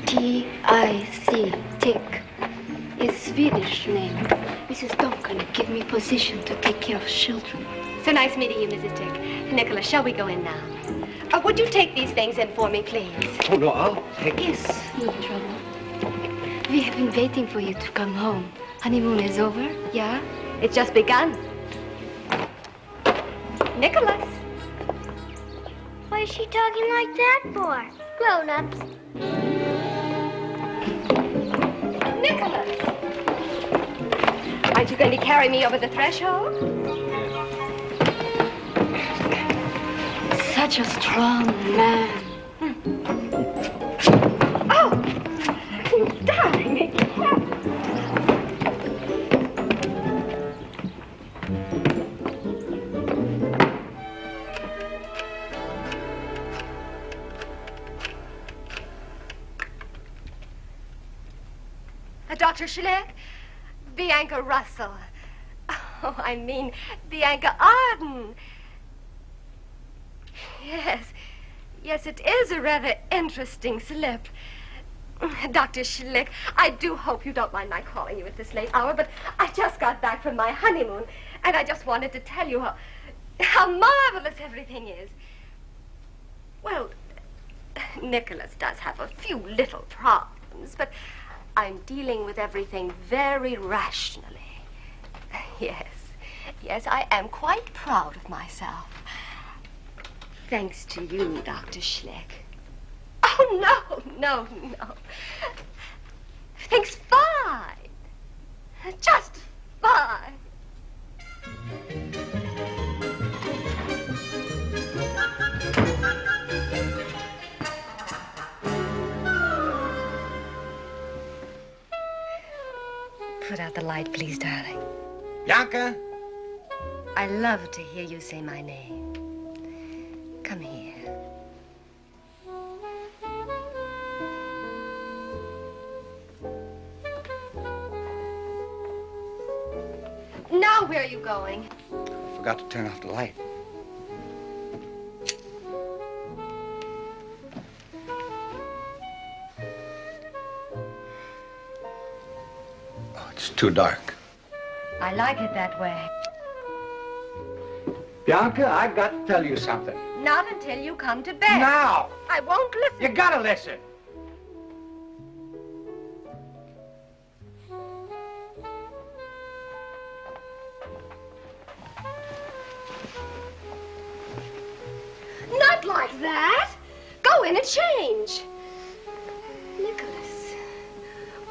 T-I-C, Tick. Is Swedish name. Mrs. Duncan give me position to take care of children. So nice meeting you, Mrs. Tick. Nicholas, shall we go in now? Would you take these things in for me, please? Oh, no, I'll take it. Yes, no trouble. We have been waiting for you to come home. Honeymoon is over, yeah? It's just begun. Nicholas. Why is she talking like that for? Grown-ups. Nicholas. Aren't you going to carry me over the threshold? Such a strong man. Oh, darling, make it happen. Dr. Schleck, Bianca Russell. Oh, I mean, Bianca Arden. Yes, it is a rather interesting slip. Dr. Schlick, I do hope you don't mind my calling you at this late hour, but I just got back from my honeymoon, and I just wanted to tell you how marvelous everything is. Well, Nicholas does have a few little problems, but I'm dealing with everything very rationally. Yes, I am quite proud of myself. Thanks to you, Dr. Schleck. Oh, no. Everything's fine. Just fine. Put out the light, please, darling. Bianca? I love to hear you say my name. Come here. Now where are you going? I forgot to turn off the light. Oh, it's too dark. I like it that way. Bianca, I've got to tell you something. Not until you come to bed. Now! I won't listen. You gotta listen. Not like that. Go in and change. Nicholas,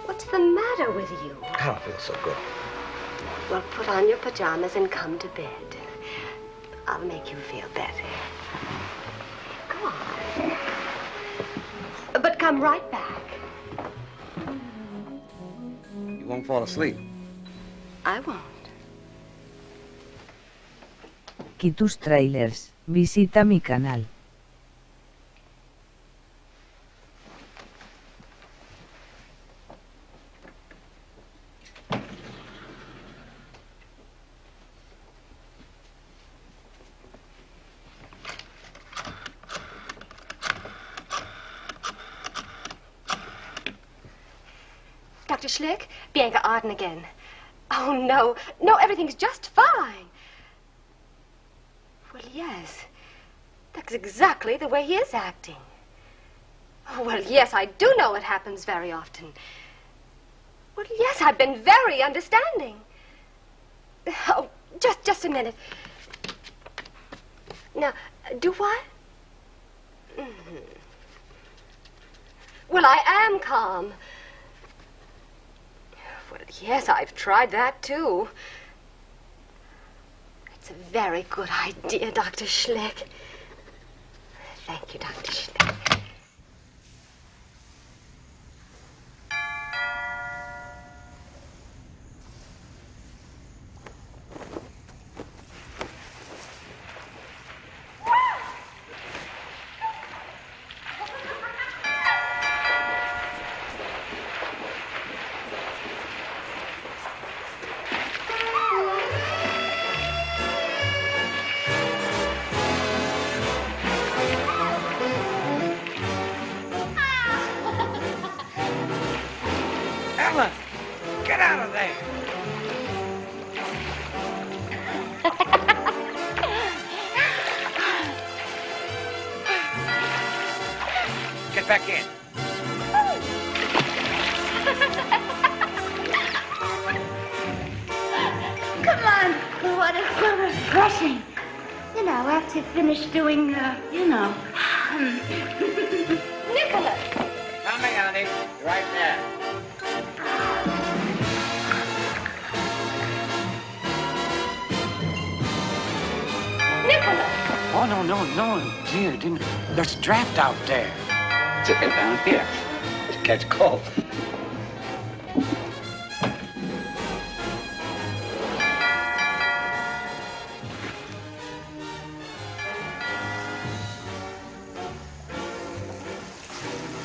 what's the matter with you? I don't feel so good. Well, put on your pajamas and come to bed. I'll make you feel better. Go on. But come right back. You won't fall asleep. I won't. Quitus Trailers, visita mi canal. Dr. Schlick, Bianca Arden again. Oh, no. No, everything's just fine. Well, yes. That's exactly the way he is acting. Oh, well, yes, I do know it happens very often. Well, yes, I've been very understanding. Oh, just a minute. Now, do what? Mm-hmm. Well, I am calm. Well, yes, I've tried that, too. It's a very good idea, Dr. Schlick. Thank you, Dr. Schlick. Ellen, get out of there. Get back in. Come on. What a refreshing. You know, after you finish doing, Nicholas! Come here, honey. Right there. Nicholas! Oh, no, dear, didn't. There's a draft out there. Sit down here. Catch cold.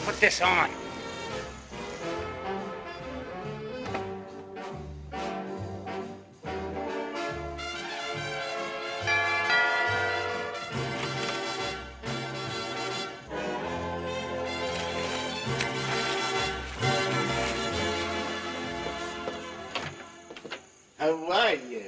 Put this on. How are you?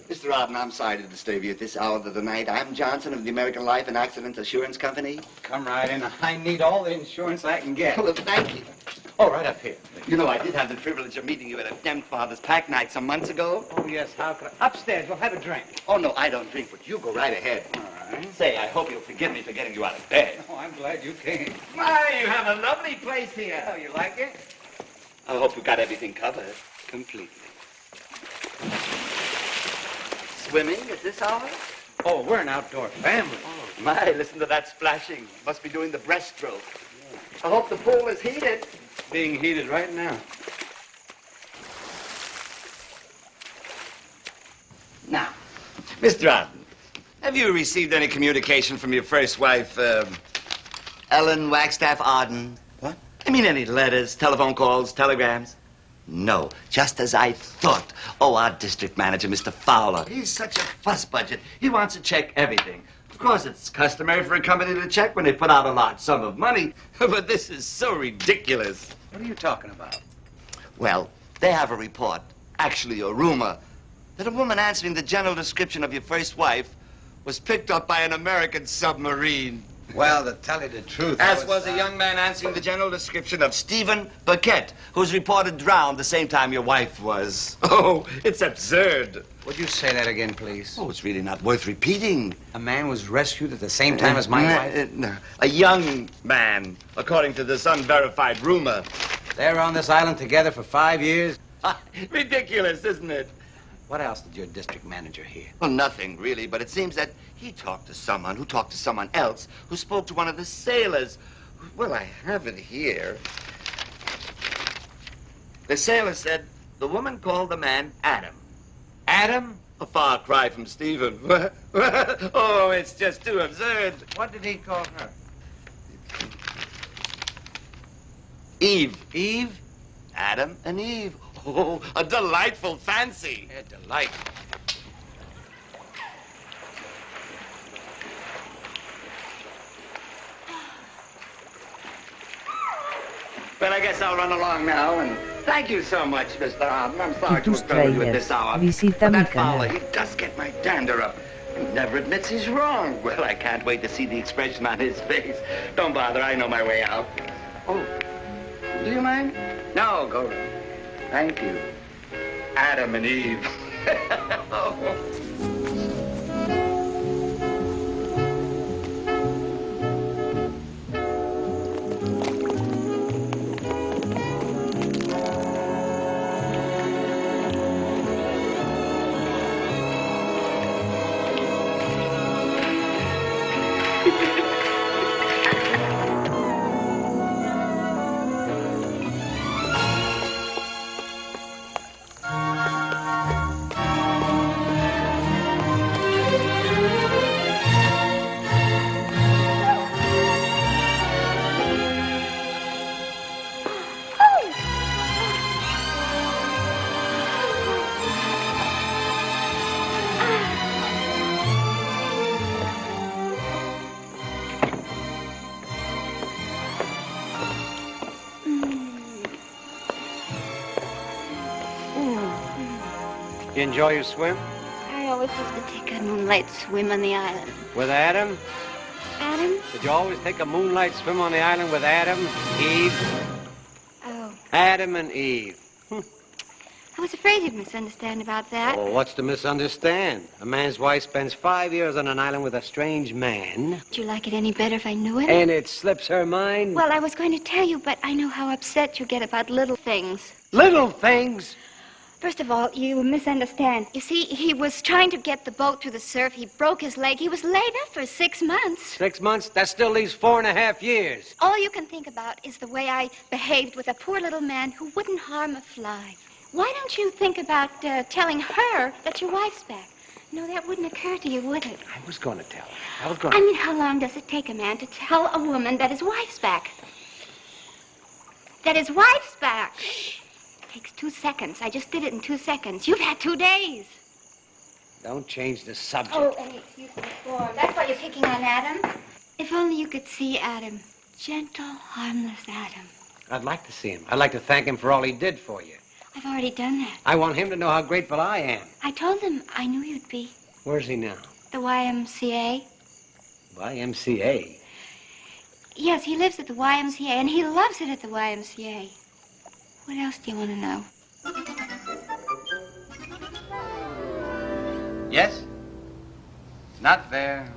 Mr. Arden, I'm sorry to disturb you at this hour of the night. I'm Johnson of the American Life and Accident Assurance Company. Come right in. I need all the insurance I can get. Well, thank you. Oh, right up here. You know, I did have the privilege of meeting you at a Dem Father's Pack night some months ago. Oh, yes, how could I? Upstairs, we'll have a drink. Oh, no, I don't drink, but you go right ahead. All right. Say, I hope you'll forgive me for getting you out of bed. Oh, I'm glad you came. Why, you have a lovely place here. Oh, you like it? I hope you got everything covered completely. Swimming at this hour? Oh, we're an outdoor family. Oh, my, listen to that splashing. Must be doing the breaststroke. I hope the pool is heated. It's being heated right now. Mr. Arden, have you received any communication from your first wife, Ellen Wagstaff Arden? What? I mean, any letters, telephone calls, telegrams? No, just as I thought. Oh, our district manager, Mr. Fowler, he's such a fuss budget. He wants to check everything. Of course, it's customary for a company to check when they put out a large sum of money, but this is so ridiculous. What are you talking about? Well, they have a report, actually a rumor, that a woman answering the general description of your first wife was picked up by an American submarine. Well, to tell you the truth, As was a young man answering the general description of Stephen Burkett, who was reported drowned the same time your wife was. Oh, it's absurd. Would you say that again, please? Oh, it's really not worth repeating. A man was rescued at the same time as my wife? No, a young man, according to this unverified rumor. They're on this island together for 5 years? Ridiculous, isn't it? What else did your district manager hear? Well, nothing, really, but it seems that he talked to someone who talked to someone else who spoke to one of the sailors. Well, I have it here. The sailor said the woman called the man Adam. Adam? A far cry from Stephen. Oh, it's just too absurd. What did he call her? Eve. Eve? Adam and Eve. Oh, a delightful fancy. A delight. Well, I guess I'll run along now, and thank you so much, Mr. Arden. I'm sorry to have troubled you at this hour. But that Fowler, he does get my dander up. He never admits he's wrong. Well, I can't wait to see the expression on his face. Don't bother, I know my way out. Oh, do you mind? No, go. Thank you. Adam and Eve. You enjoy your swim? I always used to take a moonlight swim on the island. With Adam? Adam? Did you always take a moonlight swim on the island with Adam, Eve? Oh. Adam and Eve. I was afraid you'd misunderstand about that. Oh, what's to misunderstand? A man's wife spends 5 years on an island with a strange man. Would you like it any better if I knew it? And it slips her mind? Well, I was going to tell you, but I know how upset you get about little things. Little things? First of all, you misunderstand. You see, he was trying to get the boat through the surf. He broke his leg. He was laid up for 6 months. 6 months? That still leaves 4.5 years. All you can think about is the way I behaved with a poor little man who wouldn't harm a fly. Why don't you think about telling her that your wife's back? No, that wouldn't occur to you, would it? I was going to tell her. I mean, how long does it take a man to tell a woman that his wife's back? That his wife's back. It takes 2 seconds. I just did it in 2 seconds. You've had 2 days. Don't change the subject. Oh, and excuse me for. That's why you're picking on Adam? If only you could see Adam. Gentle, harmless Adam. I'd like to see him. I'd like to thank him for all he did for you. I've already done that. I want him to know how grateful I am. I told him I knew you'd be. Where's he now? The YMCA. YMCA? Yes, he lives at the YMCA, and he loves it at the YMCA. What else do you want to know? Yes? Not there.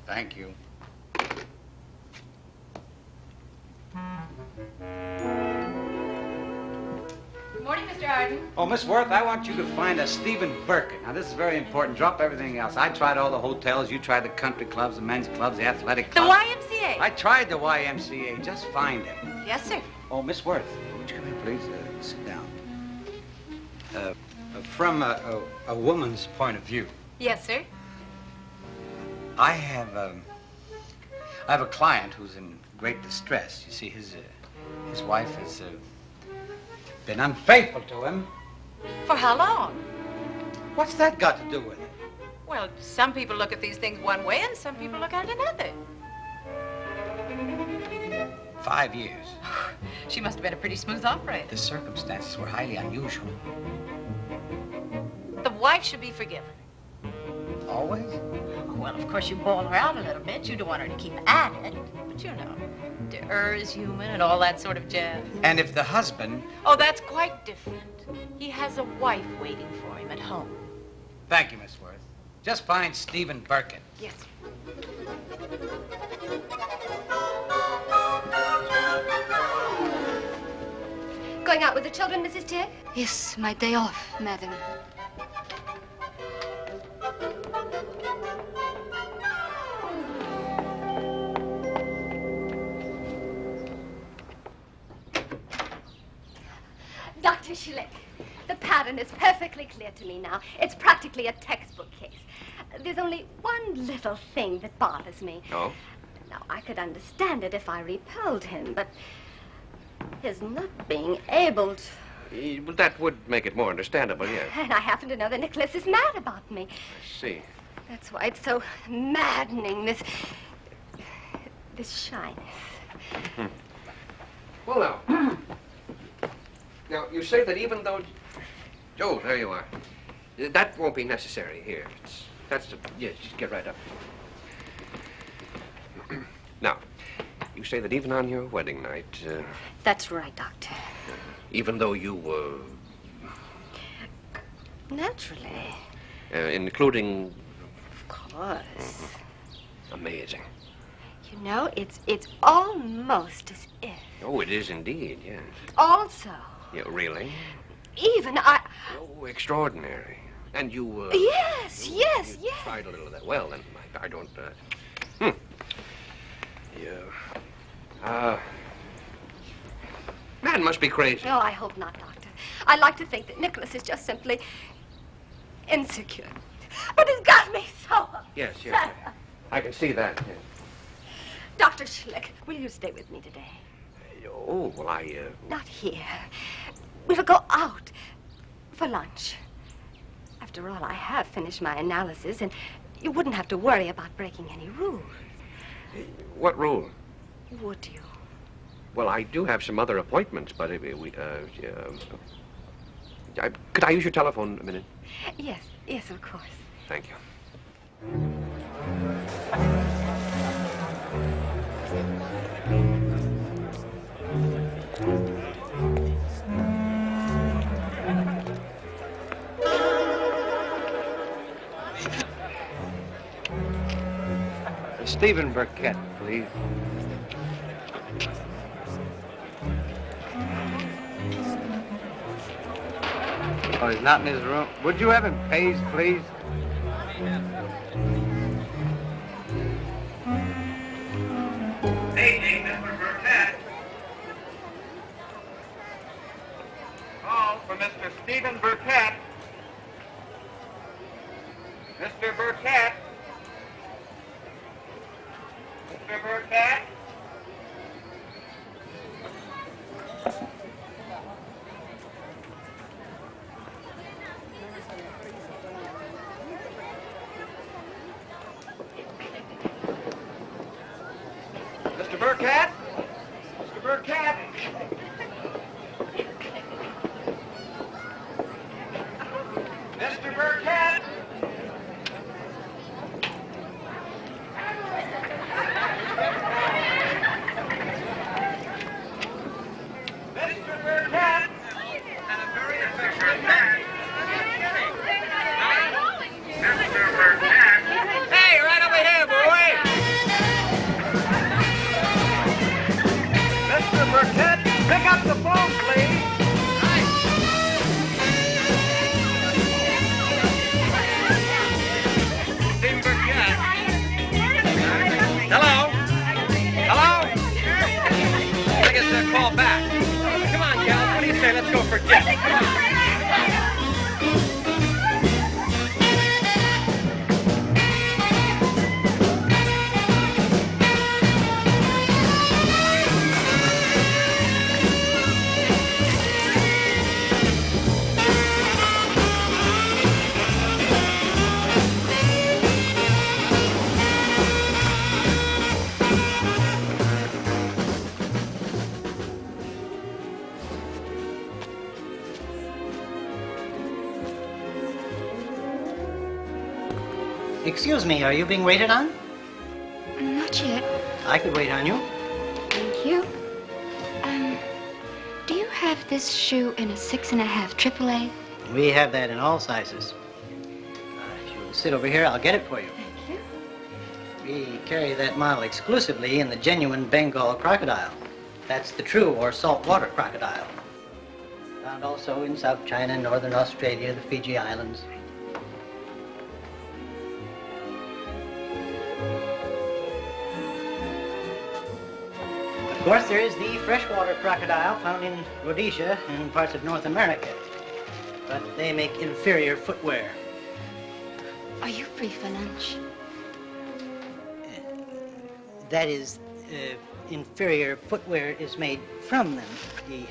Thank you. Good morning, Mr. Arden. Oh, Miss Worth, I want you to find a Stephen Burkett. Now, this is very important. Drop everything else. I tried all the hotels. You tried the country clubs, the men's clubs, the athletic The clubs. YMCA. I tried the YMCA. Just find him. Yes, sir. Oh, Miss Worth, would you come in, please? Sit down. From a woman's point of view, Yes, sir. I have a client who's in great distress. You see, his wife has been unfaithful to him. For how long? What's that got to do with it? Well, some people look at these things one way and some people look at it another. 5 years. She must have been a pretty smooth operator. The circumstances were highly unusual. The wife should be forgiven. Always? Well, of course, you bawl her out a little bit. You don't want her to keep at it. But you know, to err is human and all that sort of jazz. And if the husband... Oh, that's quite different. He has a wife waiting for him at home. Thank you, Miss Worth. Just find Stephen Birkin. Yes. Going out with the children, Mrs. Tick? Yes, my day off, madam. Dr. Schlick, the pattern is perfectly clear to me now. It's practically a textbook case. There's only one little thing that bothers me. Oh? Now, I could understand it if I repelled him, but his not being able to... Well, that would make it more understandable, yes. And I happen to know that Nicholas is mad about me. I see. That's why it's so maddening, this shyness. Well, now. Now, you say that even though... Oh, there you are. That won't be necessary here. Yes, just get right up. Now, you say that even on your wedding night... That's right, Doctor. Even though you were... Naturally. Including... Of course. Amazing. You know, it's almost as if... Oh, it is indeed, yes. Also... Yeah, really? Even I... Oh, extraordinary. And you, Yes. tried a little of that. Well, then, I don't, Yeah. Man must be crazy. No, I hope not, Doctor. I like to think that Nicholas is just simply insecure. But it's got me so upset. Yes. I can see that, yes. Dr. Schlick, will you stay with me today? Oh, well, Not here. We'll go out for lunch. After all, I have finished my analysis, and you wouldn't have to worry about breaking any rules. What rule? Would you? Well, I do have some other appointments, but could I use your telephone a minute? Yes, of course. Thank you. Stephen Burkett, please. Oh, he's not in his room. Would you have him paged, please? Paging Mr. Burkett. Call for Mr. Stephen Burkett. Mr. Burkett. Mr. Burkett. Mr. Burkett? Mr. Burkett? Mr. Burkett? Mr. Burkett? And a very effective man. Mr. Burkett? Hey, right over here, boy! Mr. Burkett, pick up the phone, please. Steve Burkett. Hello? Hello? I guess they'll call back. Come on, gal. What do you say? Let's go for Jeff. Come on. Excuse me, are you being waited on? Not yet. I could wait on you. Thank you. Do you have this shoe in a 6.5 AAA? We have that in all sizes. If you'll sit over here, I'll get it for you. Thank you. We carry that model exclusively in the genuine Bengal crocodile. That's the true or saltwater crocodile. Found also in South China, Northern Australia, the Fiji Islands. Of course, there is the freshwater crocodile found in Rhodesia and parts of North America. But they make inferior footwear. Are you free for lunch? That is, inferior footwear is made from them. The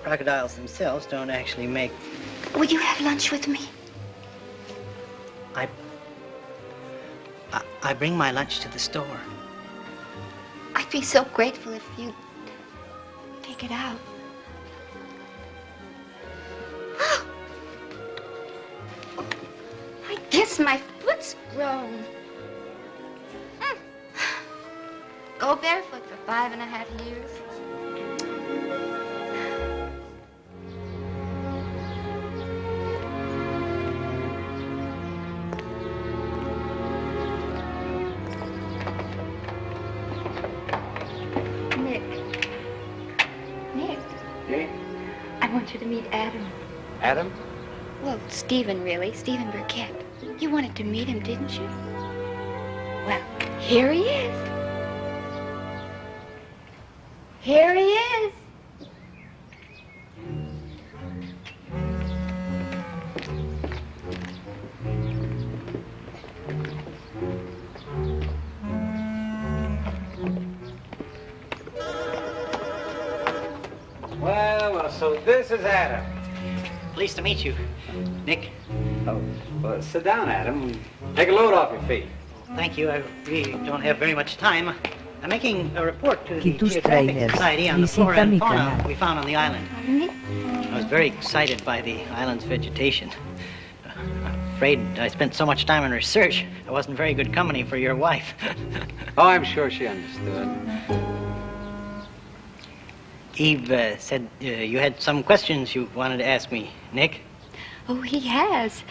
crocodiles themselves don't actually make... Will you have lunch with me? I bring my lunch to the store. I'd be so grateful if you'd take it out. I guess my foot's grown. Go barefoot for 5.5 years. I want you to meet Adam. Adam? Well, Stephen, really. Stephen Burkett. You wanted to meet him, didn't you? Well, here he is. Here he is. Well, so this is Adam. Pleased to meet you, Nick. Oh, well, sit down, Adam. Take a load off your feet. Thank you. I really don't have very much time. I'm making a report to the Kitus Geographic Tráilers. Society on the flora Visita and mi fauna canal. we found on the island. I was very excited by the island's vegetation. I'm afraid I spent so much time in research, I wasn't very good company for your wife. Oh, I'm sure she understood. Eve said you had some questions you wanted to ask me, Nick. Oh, he has.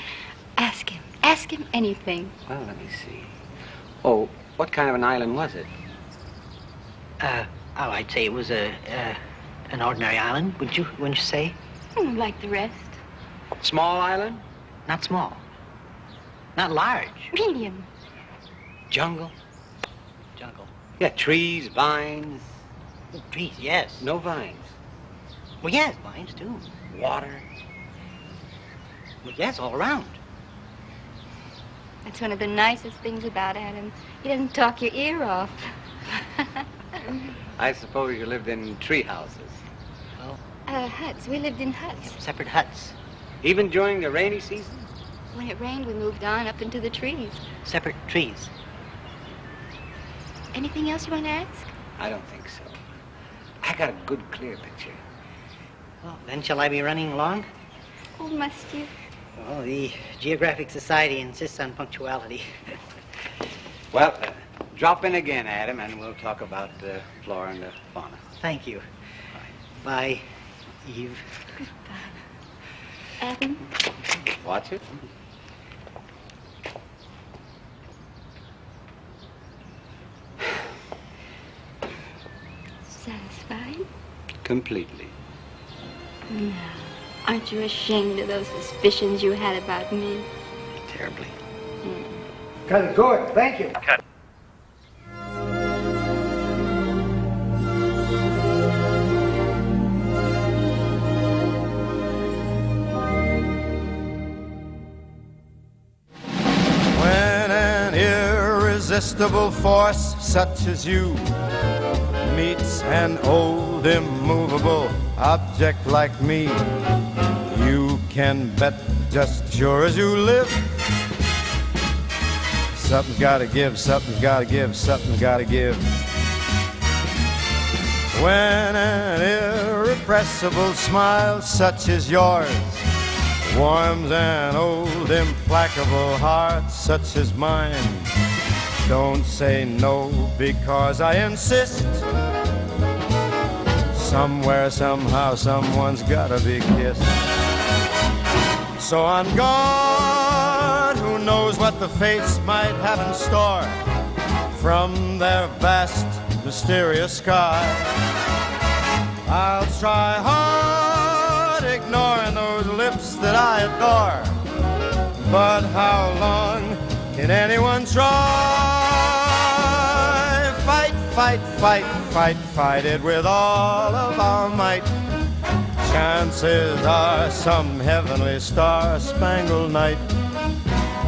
Ask him. Ask him anything. Well, let me see. Oh, what kind of an island was it? I'd say it was an ordinary island, wouldn't you say? Like the rest. Small island? Not small. Not large. Medium. Jungle? Jungle. Yeah, trees, vines. Oh, trees, yes. No vines. Well, yes, vines too. Water. Well, yes, all around. That's one of the nicest things about Adam. He doesn't talk your ear off. I suppose you lived in tree houses. Huts. We lived in huts. Separate huts. Even during the rainy season? When it rained, we moved on up into the trees. Separate trees. Anything else you want to ask? I don't think so. I got a good, clear picture. Well, then shall I be running along? Oh, must you? Well, the Geographic Society insists on punctuality. Well, drop in again, Adam, and we'll talk about the flora and the fauna. Thank you. Bye, Eve. Goodbye. Adam? Watch it. Satisfied? Completely. No. Aren't you ashamed of those suspicions you had about me? Terribly. Cut it good. Thank you. Cut. When an irresistible force such as you meets an old immovable object like me, you can bet just sure as you live, something's gotta give, something's gotta give, something's gotta give. When an irrepressible smile such as yours warms an old implacable heart such as mine. Don't say no because I insist. Somewhere, somehow, someone's gotta be kissed. So on guard, who knows what the fates might have in store from their vast, mysterious sky. I'll try hard, ignoring those lips that I adore. But how long can anyone try? Fight, fight, fight, fight, fight it with all of our might. Chances are some heavenly star-spangled night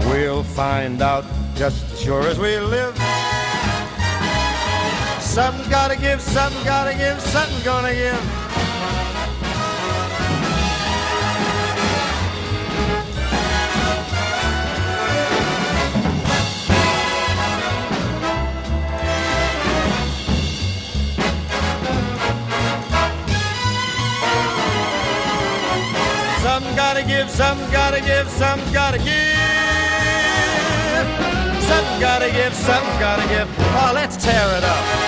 we'll find out just as sure as we live. Something gotta give, something gotta give, something gonna give. Something gotta give, something gotta give, something gotta give. Something gotta give, something gotta give. Oh, let's tear it up.